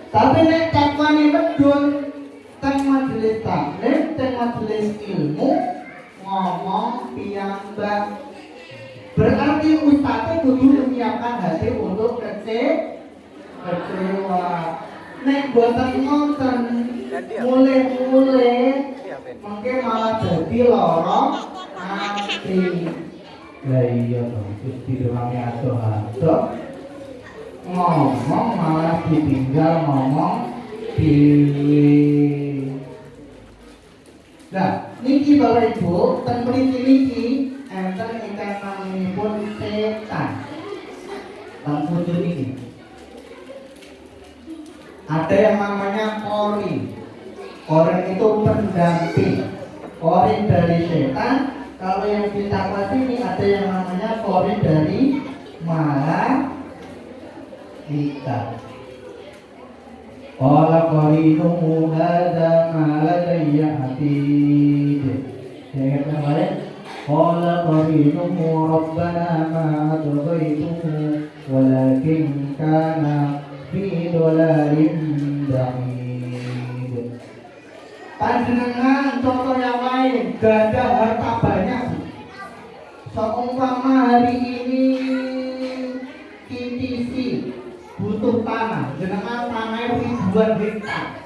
Tapi nek takwane medun teng majelis taklim, teng majelis ilmu ngomong piyambak. Berarti ustadznya kudu menyiapkan hati untuk kecewa. Nek boten ngoten mulai mungkin malah jadi lorong hati. Lah iya dong, Gusti Dewangi ado-ado ngomong malah ditinggal ngomong dewe. Nah, niki Bapak Ibu, ten mriki niki enten ingkang naminipun setan. Lan wujud ini. Ada yang namanya kori. Korin itu pendamping. Korin dari setan. Kalau yang di takwa sini ada yang namanya korin dari malaikat. Qala qarinuhu hadza ma ladayya atid. Saya kata balik. Qala qarinuhu rabbana ma atghaytuhu walakin kana fi dhalalin ba'id. Panjenengan contoh yang lain, gada harta banyak. Seumpama hari ini kitisi butuh tanah, jenengan tanah ribuan hektar.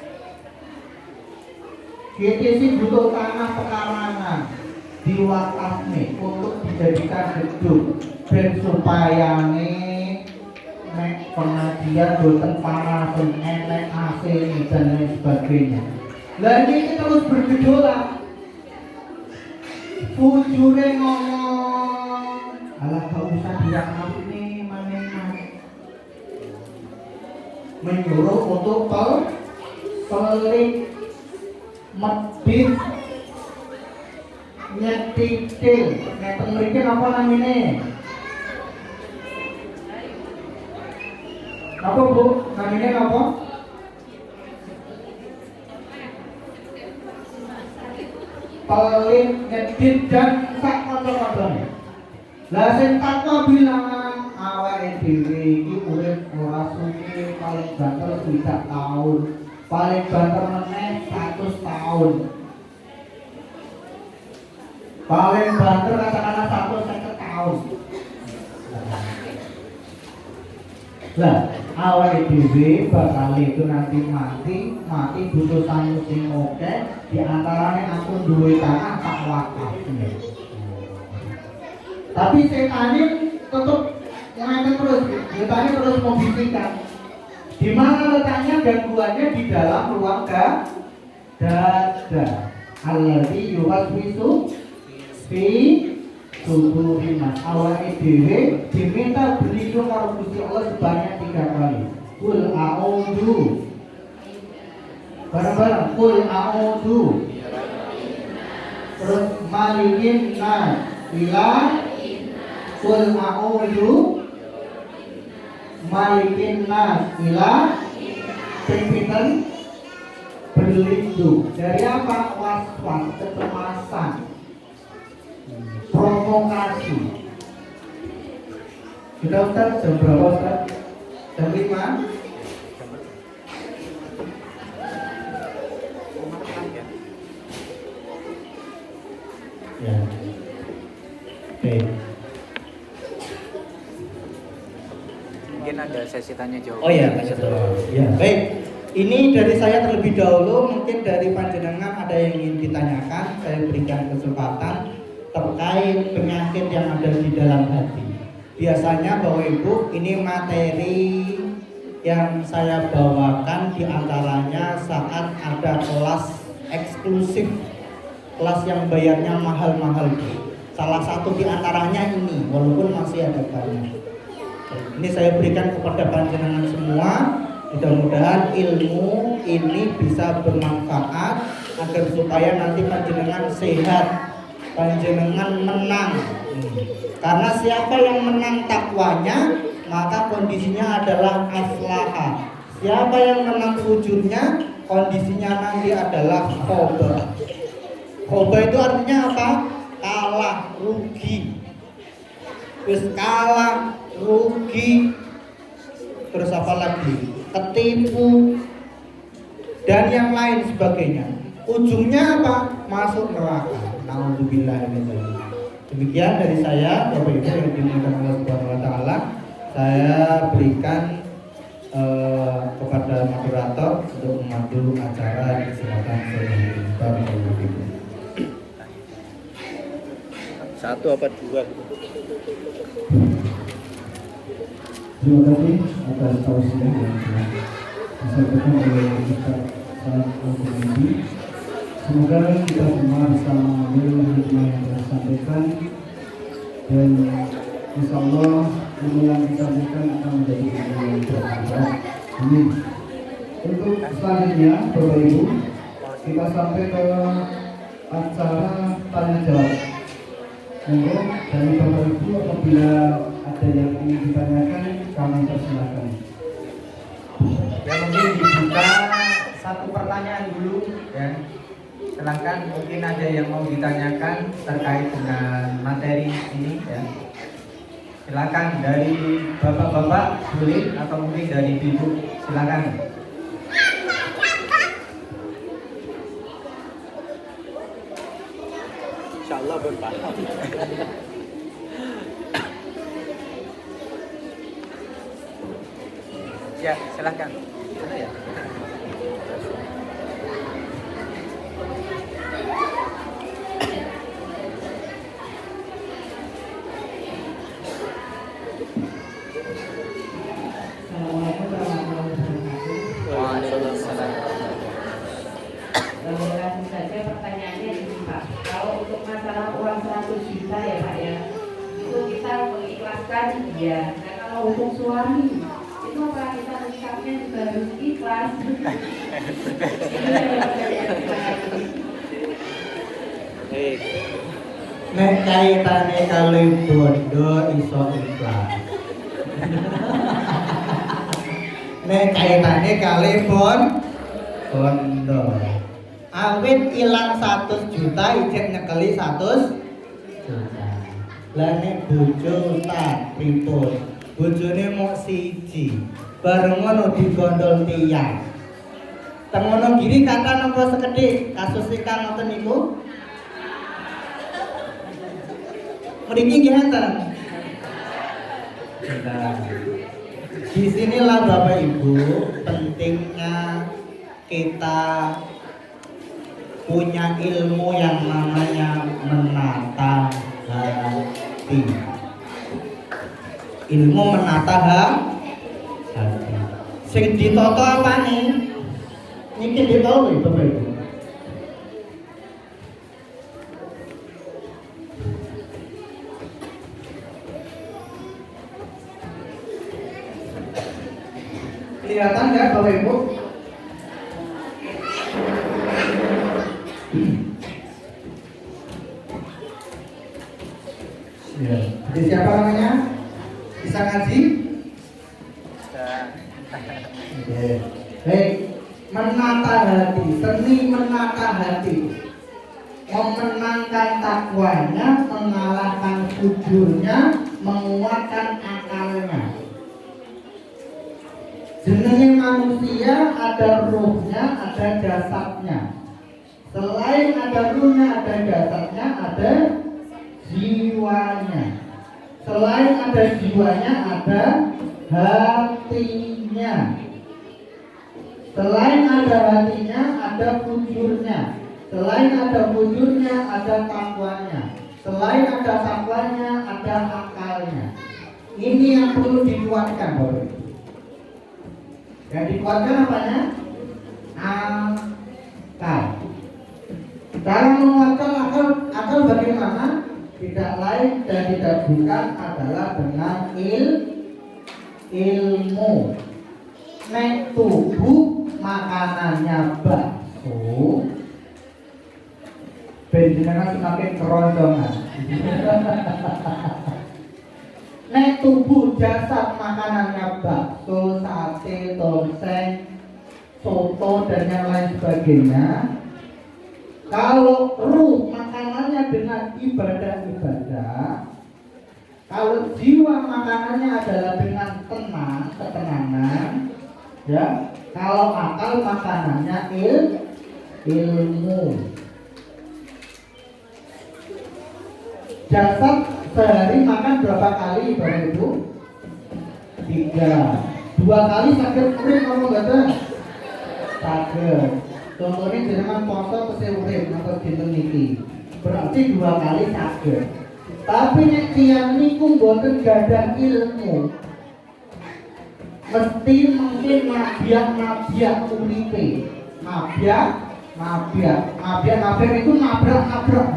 GTC butuh tanah pekarangan di wakafnya untuk dijadikan gedung dan supaya nek pengajian boten panas, enek AC dan lain sebagainya. Lah ini terus bergejolak. Fujure ngomong, alah gak usah diangkat nih maneh-maneh. Menyuruh untuk pelik, medit, nyetitil. Ngeten mriki apa namine? Apa Bu? Namine apa? Pelik, nyedit dan sak kanca-kancane. Lah sing takwa bilang awake dhewe iki urip ora suwe paling banter 3 tahun. Paling banter meneh 100 tahun. Paling banter katakanlah 150 tahun. Lah awake dhewe bakal itu nanti mati butuh sangu sing oke, di antarane aku duwe tanah tak wakaf. Tapi setane tetap ngene terus, setane terus membisingkan. Di mana letaknya gangguannya di dalam ruang dada. Alladzi yuwaswisu fi sudurin nas. Awake dhewe diminta berlindung karo Gusti Allah sebanyak 3 kali. Qul a'udzu. Bareng-bareng qul a'udzu. Terus malikin nas ila qul a'udzu malikin nas ila pinten berlindung dari apa? Was-was, kecemasan, provokasi. Sudah Ustaz, jam berapa Ustaz? Jam 5? Ya. Oke. Mungkin ada sesi tanya jawab. Oh iya, tanya jawab. Ya, baik. Ini dari saya terlebih dahulu, mungkin dari panjenengan ada yang ingin ditanyakan, saya berikan kesempatan terkait penyakit yang ada di dalam hati. Biasanya Bapak Ibu, ini materi yang saya bawakan diantaranya saat ada kelas eksklusif, kelas yang bayarnya mahal-mahal. Salah satu diantaranya ini, walaupun masih ada banyak. Ini saya berikan kepada panjenengan semua. Mudah-mudahan ilmu ini bisa bermanfaat agar supaya nanti panjenengan sehat, panjenengan menang. Karena siapa yang menang takwanya, maka kondisinya adalah aslaha. Siapa yang menang fujurnya, kondisinya nanti adalah khobar. Khobar itu artinya apa? Kalah, rugi. Terus kalah, rugi. Terus apa lagi? Ketipu dan yang lain sebagainya. Ujungnya apa? Masuk neraka. Nauzubillah min dzalik. Demikian dari saya, Bapak Ibu yang dimuliakan Allah Subhanahu wa taala. Saya berikan kepada moderator untuk memandu acara di kesempatan sore ini. Bapak Ibu. 1 apa 2? Terima kasih atas tausiah yang telah disampaikan oleh Ustaz Saad Al-Kumaiti. Semoga kita semua bisa mengambil hikmah yang telah disampaikan dan insya Allah ilmu yang disampaikan akan menjadi ilmu yang bermanfaat. Amin. Untuk selanjutnya Bapak Ibu, kita sampai ke acara tanya jawab. Monggo dari Bapak Ibu apabila ada yang ingin ditanyakan kami persilakan. Ya mungkin dibuka satu pertanyaan dulu ya. Silakan mungkin ada yang mau ditanyakan terkait dengan materi ini ya. Silakan dari bapak-bapak boleh atau mungkin dari ibu silakan. Insyaallah berpaham. Ya, silakan. Ada ya? Assalamualaikum warahmatullahi wabarakatuh. Waalaikumsalam. Langsung saja pertanyaannya ini Pak. Kalau untuk masalah uang 100 juta ya Pak ya, itu kita mengikhlaskan ya. Nah kalau untuk suami itu apa kita ucapnya juga harus ikhlas? Nek kaitane kali bondo iso ikhlas. Nek kaitane kali bondo. Awit ilang 100 juta ijek nyekeli 100 juta. Lah nek bojo tak pripun? Bojone mok siji. Bareng ngono digondol tiyang. Tengono giri kata napa sekedhik kasus ikan ngoten niku? Mriki nggih enten. Di sinilah Bapak Ibu pentingnya kita punya ilmu yang namanya menata hati. Ilmu menata hati. Sing ditata apa nih? Niki ditata lho Bapak Ibu. Kelihatan nggak Bapak Ibu? Ya. Jadi siapa namanya? Bisa ngaji? Oke. Baik, menata hati, seni menata hati, memenangkan takwanya, mengalahkan fujurnya, menguatkan akalnya. Jenenge manusia ada ruhnya, ada jasadnya. Selain ada ruhnya, ada jasadnya, ada jiwanya. Selain ada jiwanya, ada hatinya. Selain ada hatinya, ada fujurnya. Selain ada fujurnya, ada takwanya. Selain ada takwanya, ada akalnya. Ini yang perlu dikuatkan, Bapak. Yang dikuatkan apanya? Akal. Dalam menguatkan akal bagaimana? Tidak lain dan tidak bukan adalah dengan ilmu. Nek tubuh makanannya bakso, benjenengan semakin keroncongan. Nek tubuh jasad makanannya bakso, sate, tongseng, soto dan yang lain sebagainya. Kalau ruh makanannya dengan ibadah-ibadah, kalau jiwa makanannya adalah dengan tenang, ketenangan, ya. Kalau akal makanannya ilmu. Jasad sehari makan berapa kali Bapak Ibu? 3. 2 kali sakit urip apa enggak? Sakit. Contohnya jenengan poso pese urip napa dinten niki. Berarti 2 kali sakit. Tapi nek tiyang niku mboten gadah ilmu. Mesti mungkin nabiak uripe. Nabiak itu nabrak.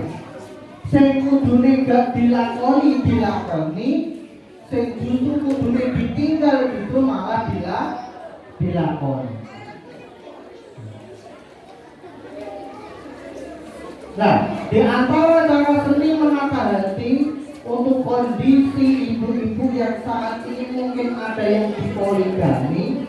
Sing kudune gak dilakoni, sing justru kudune ditinggal itu malah dilakoni. Nah, di antara cara seni menata hati untuk kondisi ibu-ibu yang saat ini mungkin ada yang dipoligami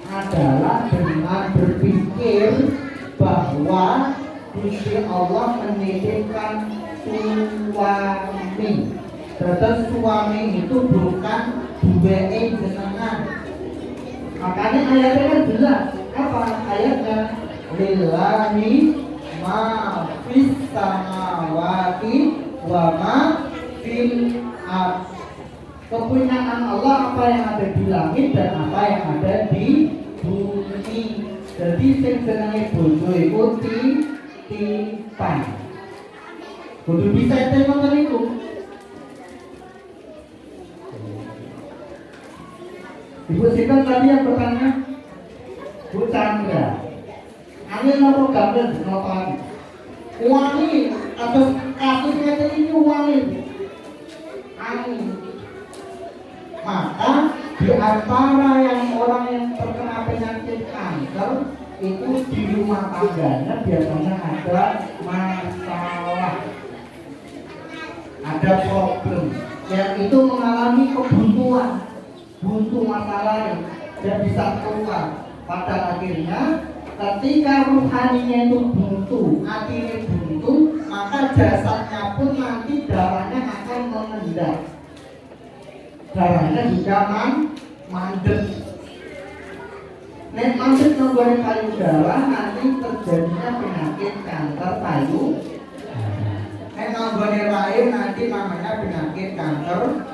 adalah dengan berpikir bahwa Gusti Allah menitipkan suami. Terus suami itu bukan duweke jenengan. Makanya ayatnya kan jelas. Apa ayatnya? Lillahi ma fis samawati wa ma fil ardh. Kepunyaan Allah apa yang ada di langit dan apa yang ada di bumi. Jadi sing jenenge bojo iku titipan. Kudu bisa ngoten niku. Ibu Sita tadi yang bertanya, Bu Chandra, angin nopo gambar nopan, wangi atau kasusnya ini wangi, angin. Maka di antara yang orang yang terkena penyakit kanker itu di rumah tangganya biasanya ada masalah, ada problem, yang itu mengalami kebuntuan. Buntu masalah dan bisa keluar. Pada akhirnya ketika ruhaninya itu buntu, hatinya buntu, maka jasadnya pun nanti darahnya akan mengendap. Darahnya juga mandek. Nek mandek menggoreng payudara nanti terjadinya penyakit kanker payudara. Nek menggoreng rahim nanti namanya penyakit kanker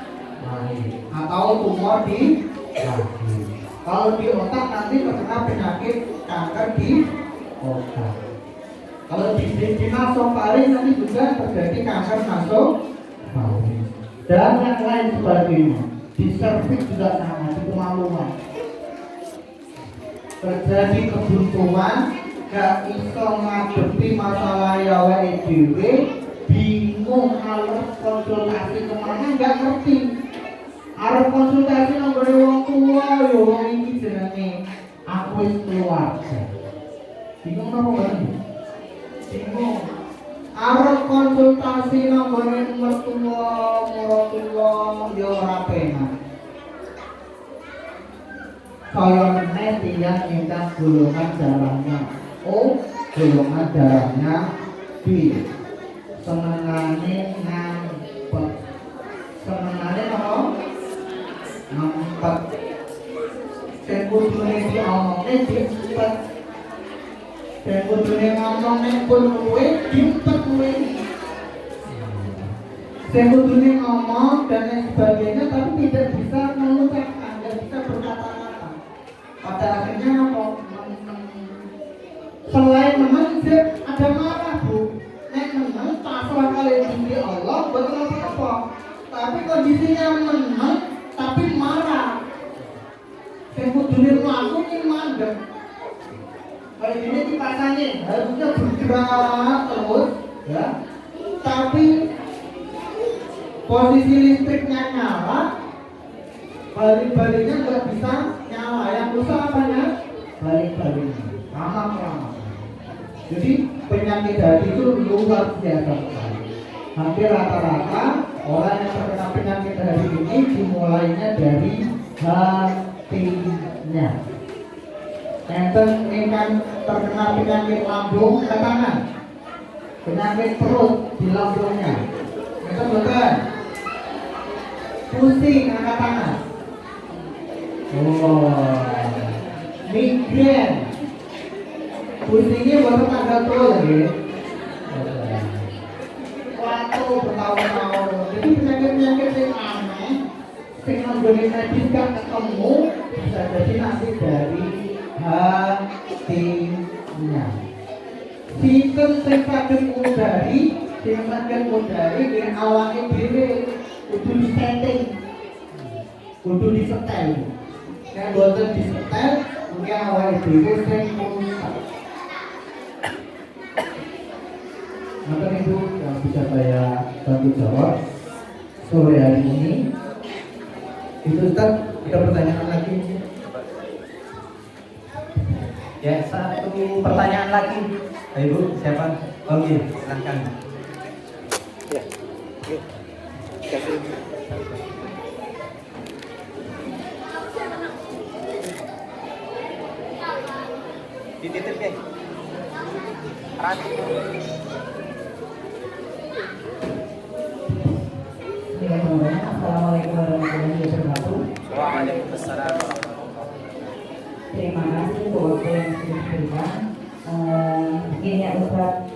atau tumor di rahim. Kalau di otak nanti terkena penyakit kanker di otak. Kalau di nasofaring nanti juga terjadi kanker nasofaring dan yang lain sebagainya. Di serviks juga sama, di kemaluan terjadi kebuntuan, gak iso ngadepi masalah yawe dhewe, bingung harus konsultasi kemana, gak ngerti. Arep konsultasi nang wong tua yo wong iki jenenge aku wis keluarga. Bingung napa Bang? Bingung. Arep konsultasi nang mertua yo ora penak. Saya meneh tiyang ingkang golongan darahnya O, golongan darahnya B. Senengane ngampet. Senengane apa? Ngampet. Sing kudune diomongne diimpet. Sing kudune ngomongne pun kuwe diimpet kuwe. Sing kudune ngomong dan lain sebagainya tapi tidak bisa mengucapkan, tidak bisa berkata-kata. Pada akhirnya apa? Selain menang ada marah Bu. Nek menang pasrah kali Gusti Allah buat apa-apa. Tapi kondisinya menang tapi marah. Sing kudune mlaku ki mandek. Kalau ini dipasangin harusnya bergerak terus ya. Tapi posisi listriknya nyala, balik-baliknya nggak bisa nyala. Yang rusak apanya? Balik-baliknya. Lama-lama. Jadi penyakit hati itu luar biasa sekali. Hampir rata-rata orang yang terkena penyakit hati ini dimulainya dari hatinya. Enten ingkang terkena penyakit lambung ke tangan, penyakit perut di lambungnya. Enten bukan? Pusing angkat tangan. Oh, migrain. Pusingnya baru tanggal tua lagi. Waktu bertahun-tahun. Jadi penyakit-penyakit yang aneh, yang menjadi medis gak ketemu, bisa jadi nanti dari hatinya. Sistem sing udari, dengan awalnya diri, kudu disetting, kudu disetel. Yang boten disetel, mungkin awalnya diri sing rusak. Maka itu yang bisa saya bantu jawab sore hari ini. Itu Ustaz, ada pertanyaan lagi? Ya, satu pertanyaan lagi. Ibu, siapa? Oke, silahkan. Ya. Yuk. Kasih. Dititip ya. Rati. Assalamualaikum warahmatullahi wabarakatuh. Waalaikumsalam. Terima kasih untuk waktu yang sudah diberikan. Begini ya Ustaz,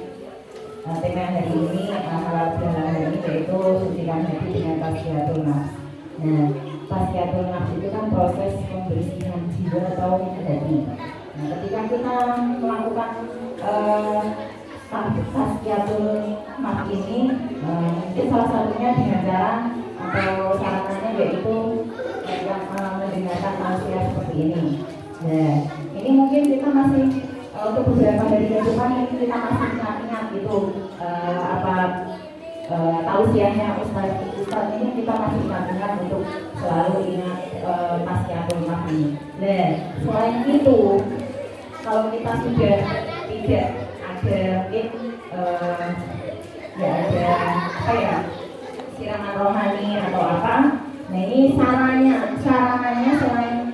tema hari ini halal bihalal hari ini yaitu sucikan hati dengan tasfiyatul nafs. Nah, tasfiyatul nafs itu kan proses pembersihan jiwa atau hati. Nah, ketika kita melakukan tasfiyatul nafs ini, mungkin salah satunya dengan cara atau sarannya yaitu mendengarkan manusia seperti ini. Nah, ini mungkin kita masih untuk beberapa hari ke depan ini kita masih ingat-ingat gitu tausiahnya Ustaz ini kita masih ingat-ingat untuk selalu ingat tasfiyatul nafs ini. Nah, selain itu kalau kita sudah tidak ada mungkin ada apa ya siraman rohani atau apa, nah ini sarannya selain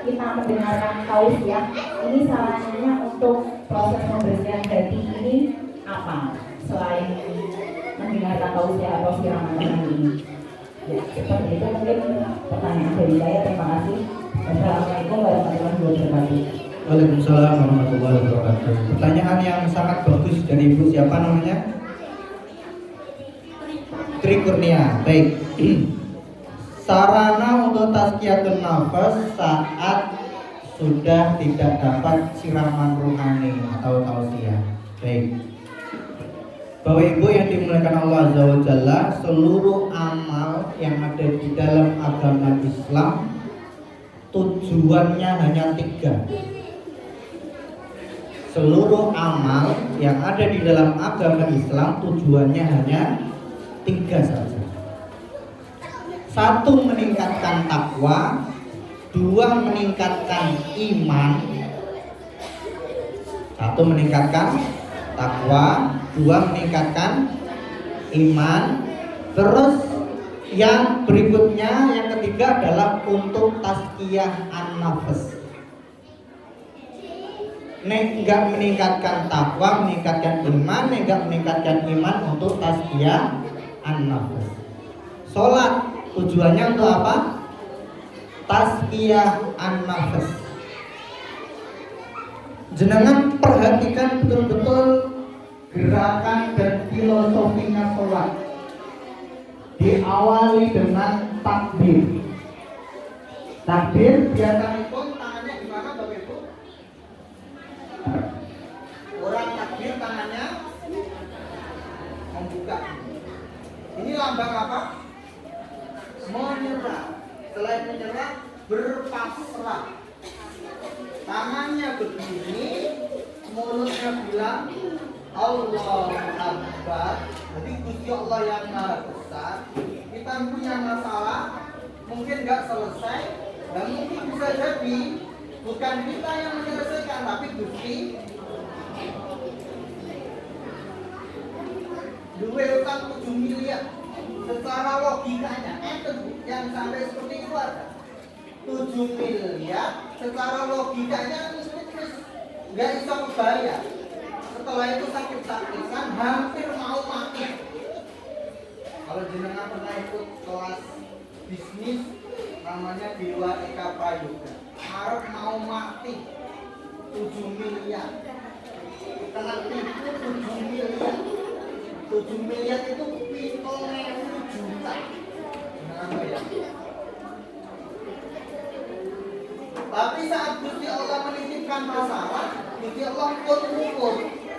kita mendengarkan tausiah, ini sarannya untuk proses pembersihan hati ini apa selain mendengarkan tausiah atau siraman rohani ini? Ya, seperti itu mungkin pertanyaan dari saya. Terima kasih. Assalamualaikum warahmatullahi wabarakatuh. Waalaikumsalam warahmatullahi wabarakatuh. Pertanyaan yang sangat bagus dari Ibu, siapa namanya? Tri Kurnia. Baik. Sarana untuk tazkiyatun nafas saat sudah tidak dapat siraman rohani atau tausiah. Baik. Bapak Ibu yang dimuliakan Allah Azza wa Jalla, seluruh amal yang ada di dalam agama Islam tujuannya hanya 3. Seluruh amal yang ada di dalam agama Islam tujuannya hanya 3 saja. 1, meningkatkan takwa. 2, meningkatkan iman. 1, meningkatkan takwa. 2, meningkatkan iman. Terus yang berikutnya, yang ketiga adalah untuk tazkiyah an-nafs. Enggak meningkatkan takwa, meningkatkan iman, enggak meningkatkan iman untuk tazkiyah an-nafs. Salat tujuannya untuk apa? Tazkiyah an-nafs. Jenengan perhatikan betul-betul gerakan dan filosofinya salat. Diawali dengan takbir. Takbir biasanya pun tangannya gimana Bapak Ibu? Orang takbir tangannya membuka. Ini lambang apa? Menyerah. Selain menyerah, berpasrah. Tangannya begini, mulutnya bilang Allahu Akbar. Jadi Gusti Allah yang Maha Besar. Kita punya masalah, mungkin nggak selesai, dan mungkin bisa jadi bukan kita yang menyelesaikan, tapi Gusti. Dua utang 7 miliar. Secara logikanya, yang sampai seperti itu ada 7 miliar. Secara logikanya nggak bisa bayar. Setelah itu sakit-sakitan, hampir mau mati. Kalau jenengan pernah ikut kelas bisnis namanya Dewa Eka Prayoga, harap mau mati 7 miliar. Kena tipu 7 miliar. 7 miliar itu 7.000 juta. Jangan bayar. Tapi saat Gusti Allah menitipkan masalah, Gusti Allah pun mengukur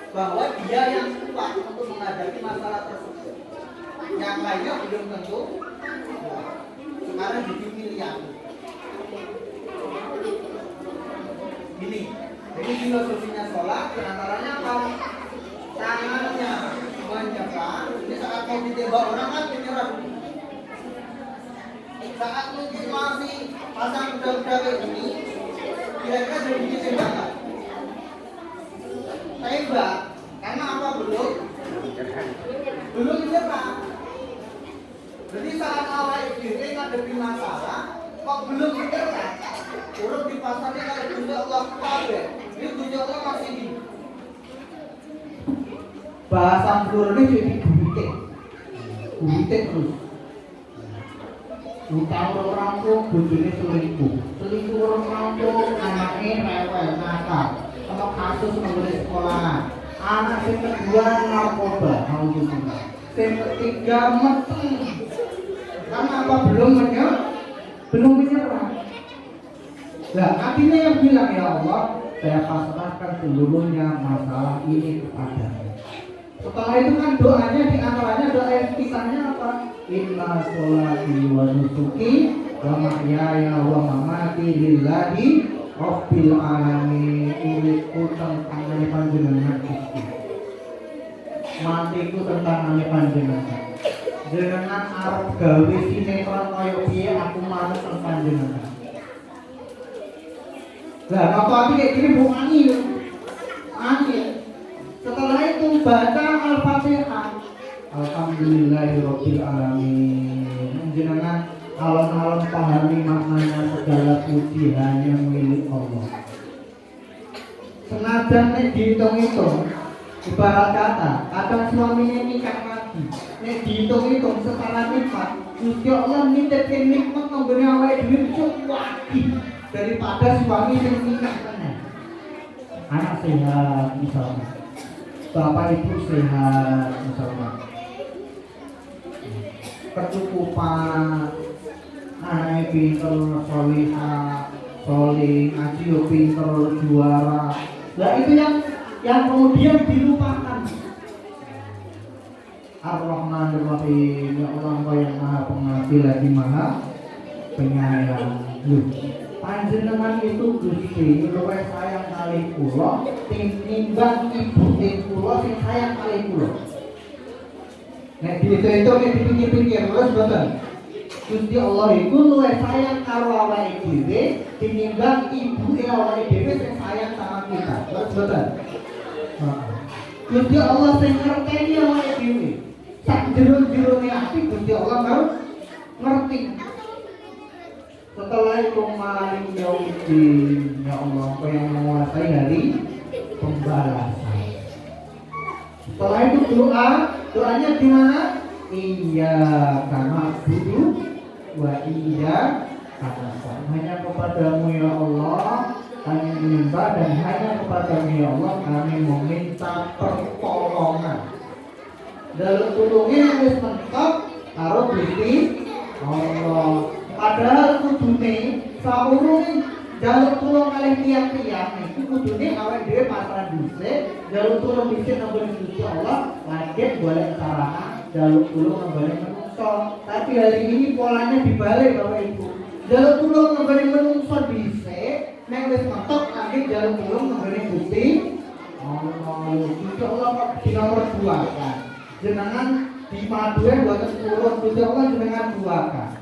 bahwa dia yang kuat untuk menghadapi masalah tersebut. Yang lainnya belum tentu. Sekarang 7 miliar. Ini, jadi filosofinya sholat, diantaranya apa? Tangannya menyerah. Di saat mau ditembak orang kan menyerah. Saat mungkin masih pasang kuda-kuda kayak ini, kira-kira jadi ditembak nggak? Tembak, karena apa belum? Jadi saat awal dhewe ngadepi masalah kok belum dikerah. Urung di pasarnya kalau Gusti Allah kabeh. Ini Gusti Allah masih di bahasa Quran ini jadi gurite terus. Utang orang rampung, bojone selingkuh orang rampung, anaknya rewel, nakal, sama kasus mengenai sekolahan. Anak yang kedua narkoba, alhamdulillah. Yang ketiga meteng. Karena apa belum menyerah. Nah, artinya yang bilang ya Allah, saya pasrahkan seluruhnya masalah ini kepadamu. Setelah itu kan doanya diantaranya doa kisahnya apa? Inna sholati wa nusuki wa mahyaya wa mamati lillahi rabbil alamin. Uripku tentang panjenengan Gusti. Matiku tentang panjenengan. Jenengan arep gawe sinetron kaya piye aku manut tentang panjenengan. Lah apa kayak gini Bu Angin. Setelah itu baca Al-Fatihah. Alhamdulillahirabbil alamin. Jenengan alon-alon pahami maknanya segala puji hanya milik Allah. Senajan nek dihitung-hitung, ibarat kata, kadang suaminya nikah lagi. Nek dihitung-hitung secara nikmat, Gusti Allah nitipin nikmat nggone awake dhewe cukup daripada suami yang nikah tenan. Anak sehat misalnya. Bapak ibu sehat misalnya, kecukupan, anaknya pinter, solih, ngaji yo pinter, juara. Nah itu yang kemudian dilupakan. Ar-Rahmanir-Rahim, ya Allah Engkau yang maha pengasih lagi maha penyayang. Panjenengan itu Gusti luwih sayang kali kula tinimbang ibu kula sing sayang kali kula. Nek itu nek dipikir-pikir terus boten. Gusti Allah itu luwih sayang karo awake dhewe tinimbang ibu awake dhewe sing sayang sama kita. Terus boten. Gusti Allah sing ngerteni awake dhewe. Sak jero-jerone ati Gusti Allah karo ngerti. Setelah itu maling yauddin, ya Allah Engkau yang menguasai hari pembalasan. Setelah itu doanya di mana? Iyyaka na'budu wa iyyaka nasta'in. Hanya kepadamu ya Allah kami menyembah dan hanya kepadamu ya Allah kami meminta pertolongan. Dalam tulungnya wis mentok karo Gusti Allah. Padahal kudune saurung jaluk tulung kalih tiang-tiang itu kudune awake dhewe pasrah dhisik, jaluk tulung dhisik nang Gusti Allah, lagi golek sarana jaluk tulung nang menungso. Tapi hari ini polanya dibalik Bapak Ibu. Jaluk tulung nang menungso dhisik, nek wis mentok nanti jaluk tulung nang Gusti Allah. Gusti Allah kok dinomor 2 kan. Jenengan di padue boten purun, Gusti Allah jenengan 2 kan.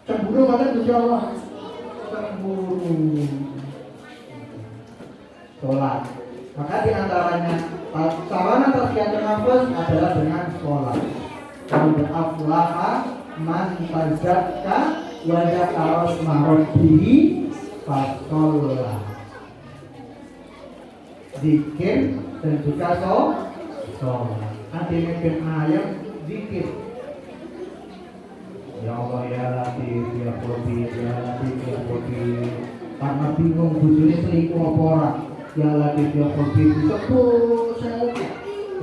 Cemburu pada Gusti Allah. Cemburu. Sholat. Maka diantaranya sarana tazkiyatun nafs adalah dengan sholat. Qad aflaha man tazakka wa dzakara isma rabbih fasholla. Zikir dan juga sholat. Artinya ben ayat zikir. Ya Allah ya Latif ya Khabir ya Latif ya Khabir. Karena bingung bojone selingkuh apa ora. Ya Latif ya Khabir sebut saya.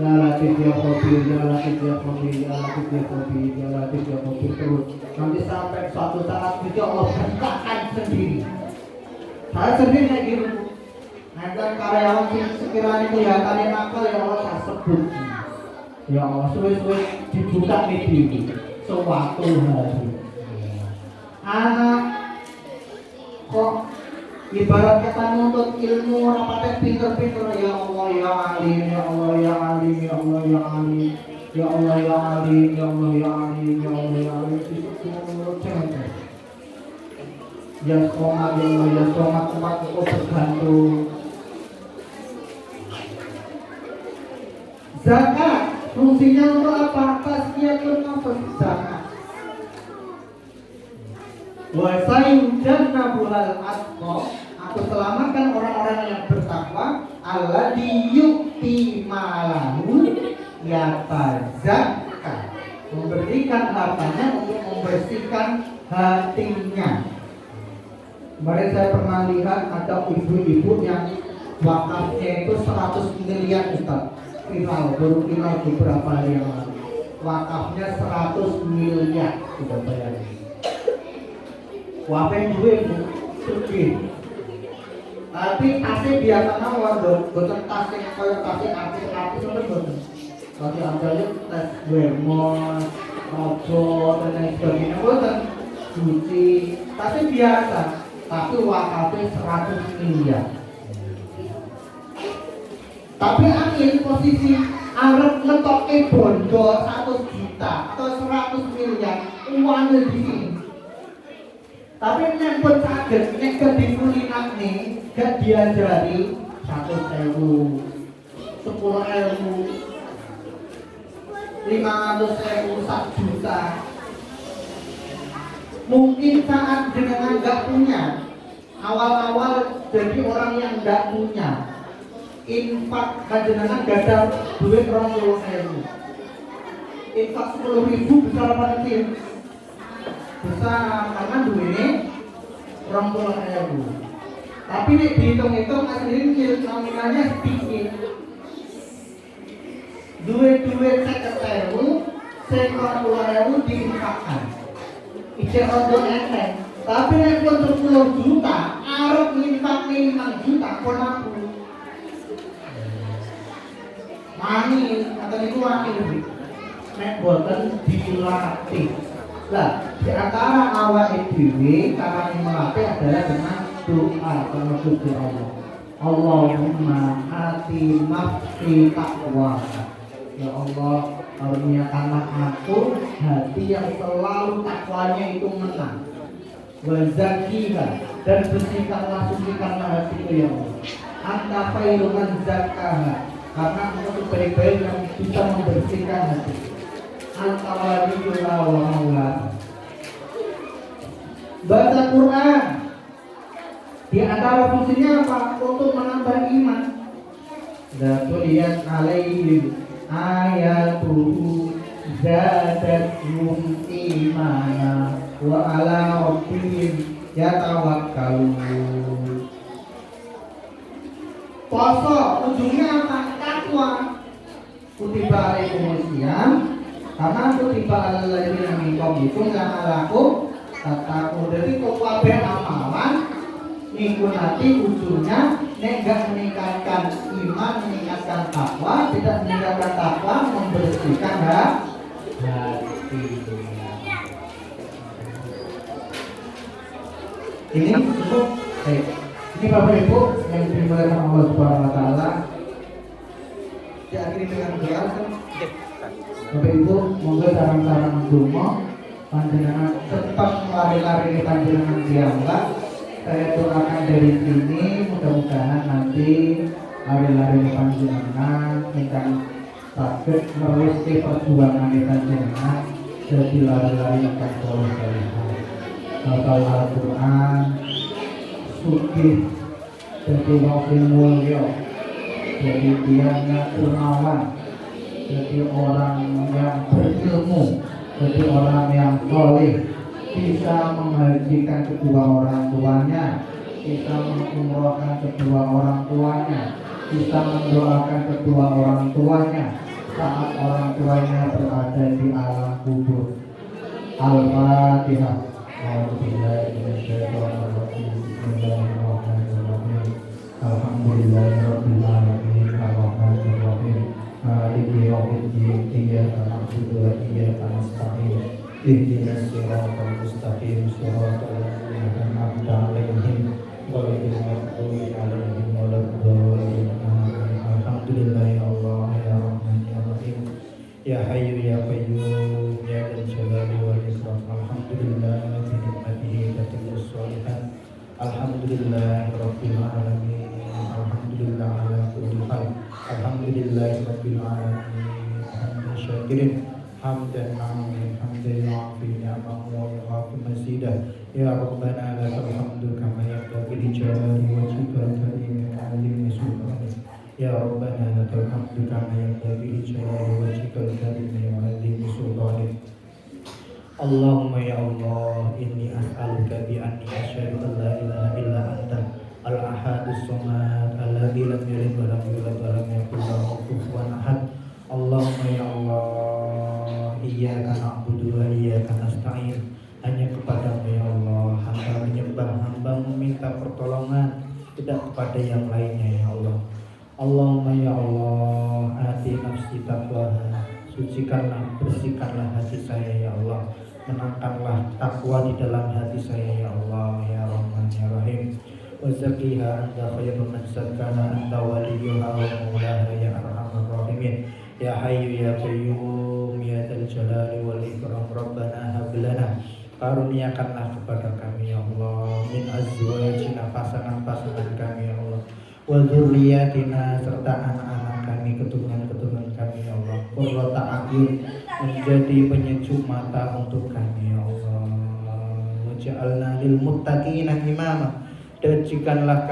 Ya Latif ya Khabir ya Latif ya Khabir ya Latif ya Khabir ya Latif ya Khabir terus. Nanti sampai suatu saat Gusti Allah bukakan sendiri. Saya sendiri kayak gitu. Nanti karyawan sekiranya kelihatannya nakal ya Allah saya sebut. Ya Allah suwe-suwe dibuka nih suatu hari. Anak kok ibarat kita nuntut ilmu rapatnya pinter-pinter. Ya Allah ya alim ya Allah ya alim ya Allah ya alim ya Allah ya alim ya Allah ya alim ya Allah ya alim ya somat ya Allah ya somat tempat kau bergantung. Zakat fungsinya untuk apa? Tazkiyatun nafs zakat. Wa sayujannabuhal atqa, aku selamatkan orang-orang yang bertakwa, alladzi yu'ti malahu yatazakka, memberikan hartanya untuk membersihkan hatinya. Kemarin saya pernah lihat ada ibu-ibu yang wakafnya itu 100 miliar Ustaz. Baru viral beberapa hari yang lalu. Wakafnya 100 miliar, sudah bayangin. Wakafnya duit sedih. Tapi tasnya biasa mawon dong, boten tasnya kaya tasnya artis-artis itu boten. Tapi ada tes Vermont, Nojo dan lain sebagainya boten. Gucci, tasnya biasa. Tapi wakafnya 100 miliar. Tapi angin posisi arep ngetoke bondo 100 juta atau 100 miliar uangnya di sini. Tapi nek pun saged nek kedikulinakne gak diajari 100.000, 10.000, 500.000, 1 juta. Mungkin saat jenengan gak punya, awal-awal jadi orang yang gak punya, infak jenengan gak ada duit 20.000, infak 10.000 besar apa kecil? Besar, karena duitnya 20.000. Tapi nih dihitung-hitung aslinya nominalnya sedikit. Duit-duit 50.000, 20.000 diinfakkan. Ijek rondo enteng. Tapi nek pun 10 juta, arep nginfak 5 juta pun aku. Mani, kata niku wani. Nek boten dilatih. Lah, di antara awake dhewe cara melatih adalah dengan doa menuju Allah. Allahumma ati nafsi taqwa. Ya Allah, karuniakanlah aku hati yang selalu takwanya itu menang. Wa zakkiha, dan bersihkanlah, sucikanlah hatiku ya Allah. Anta khairu man zakkaha, karena engkau sebaik-baik yang bisa membersihkan hati. Anta waliyullah wa maula. Baca Quran di antara fungsinya apa? Untuk menambah iman. Datuliyat alaihim ayatuhu zadathum imana wa ala rabbihim yatawakkalun. Puasa ujungnya apa? Takwa. Kutiba alaikumusiyam, karena kutiba alal ladzina min qablikum la'allakum tattaqun. Jadi kabeh amalan niku nanti ujungnya nek gak meningkatkan iman, meningkatkan takwa, tidak meningkatkan takwa, membersihkan hati. Ini cukup. Ini Bapak Ibu yang dimuliakan Allah Subhanahu wa taala. Diakhiri dengan doa. Bapak Ibu, monggo sareng-sareng donga panjenengan tetap lari-lari panjenengan dianggap. Saya doakan dari sini, mudah-mudahan nanti lari-lari panjenengan ingkang saged neruske perjuangan panjenengan jadi lari-lari ingkang saleh. Hafal Al-Qur'an, sugih, jadi wong mulya, jadi tiang dermawan, jadi orang yang berilmu, jadi orang yang saleh, bisa menghajikan kedua orang tuanya, bisa mengumrohkan kedua orang tuanya, bisa mendoakan kedua orang tuanya saat orang tuanya berada di alam kubur. Al-Fatihah. Alhamdulillahirabbil alamin, arrahmanir rahim, maliki yaumiddin, iyyaka na'budu wa iyyaka nasta'in. Ihdinas siratal mustaqim, siratal ladzina an'amta 'alaihim ghairil maghdubi 'alaihim waladdallin. Alhamdulillah ya Allah ya Rahman ya Rahim, ya Hayyu ya Qayyum, ya Dzal Jalali wal Ikram. Alhamdulillah bi ni'matihi tatimmus shalihat. Alhamdulillah rabbil alamin. Alhamdulillah ala kulli hal. Alhamdulillah rabbil alamin. Hamdan syakirin. حمدا عظيما حمدا يعافي نعمه ويعافي مزيدا يا ربنا لك الحمد كما ينبغي لجلال وجهك الكريم وعظيم سلطانك يا ربنا لك الحمد كما ينبغي لجلال وجهك الكريم وعظيم سلطانك اللهم يا الله إني أسألك بأني أشهد أن لا إله إلا أنت الأحد الصمد الذي لم يلد ولم يولد ولم يكن له كفوا أحد اللهم يا Allah iyyaka na'budu wa iyyaka nasta'in hanya kepadamu ya Allah hamba menyembah hamba meminta pertolongan tidak kepada yang lainnya ya Allah Allahumma ya Allah hati nafsi taqwaha sucikanlah bersihkanlah hati saya ya Allah menangkanlah takwa di dalam hati saya ya Allah ya Rahman ya Rahim wa zakiha anta khairun man zakkaha anta waliyuha wa maulaha ya arhamar rahimin ya hayyu ya qayyum ya dzal jalali wal ikram rabbana hab lana karuniakanlah kepada kami ya Allah min azwajina pasangan-pasangan kami ya Allah wa dzurriyyatina serta anak-anak kami keturunan-keturunan kami ya Allah qurrata a'yun menjadi penyejuk mata untuk kami ya Allah waj'alna lil muttaqina imama dan jadikanlah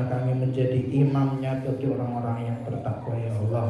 kami menjadi imamnya bagi orang-orang yang bertakwa ya Allah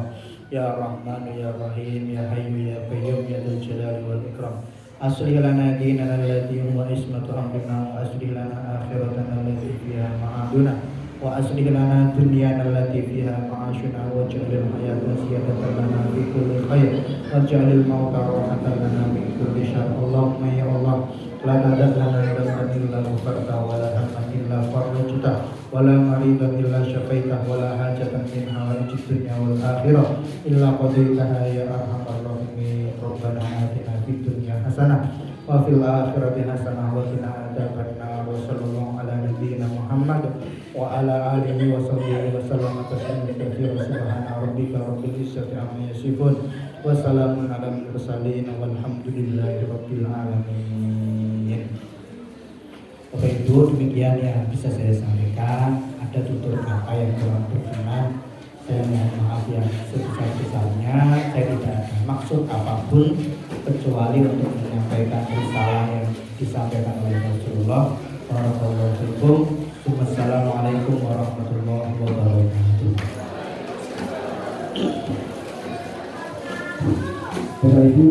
ya Rahman ya Rahim ya Hayyu ya Qayyum ya Dzal Jalali wal Ikram aslih lana dinana alladzi huwa ismatu amrina wa aslih lana akhiratana allati fiha ma'aduna wa aslih lana dunyana allati fiha ma'ashuna waj'alil hayata ziyadatan lana fi kulli khair waj'alil mauta rahatan lana min kulli syarr Allahumma ya Allah la nadab lana dhanban illa ghafarta wa la hamman illa farajta wa la maridan illa syafaita wa la hajatan min hawaijid dunya wal akhirah illa qadaitaha ya arhamar rahimin rabbana atina fid dunya hasanah wa fil akhirati hasanah wa qina adzabannar wa sallallahu ala nabiyyina Muhammad wa ala alihi wa sahbihi wa sallam tasliman katsiran subhana rabbika rabbil izzati amma yasifun wa salamun alal mursalin walhamdulillahi rabbil alamin. Bapak Ibu, demikian yang bisa saya sampaikan. Ada tutur kata yang kurang berkenan, saya mohon maaf yang sebesar-besarnya. Saya tidak ada maksud apapun kecuali untuk menyampaikan risalah yang disampaikan oleh Rasulullah. Wassalamualaikum warahmatullahi wabarakatuh.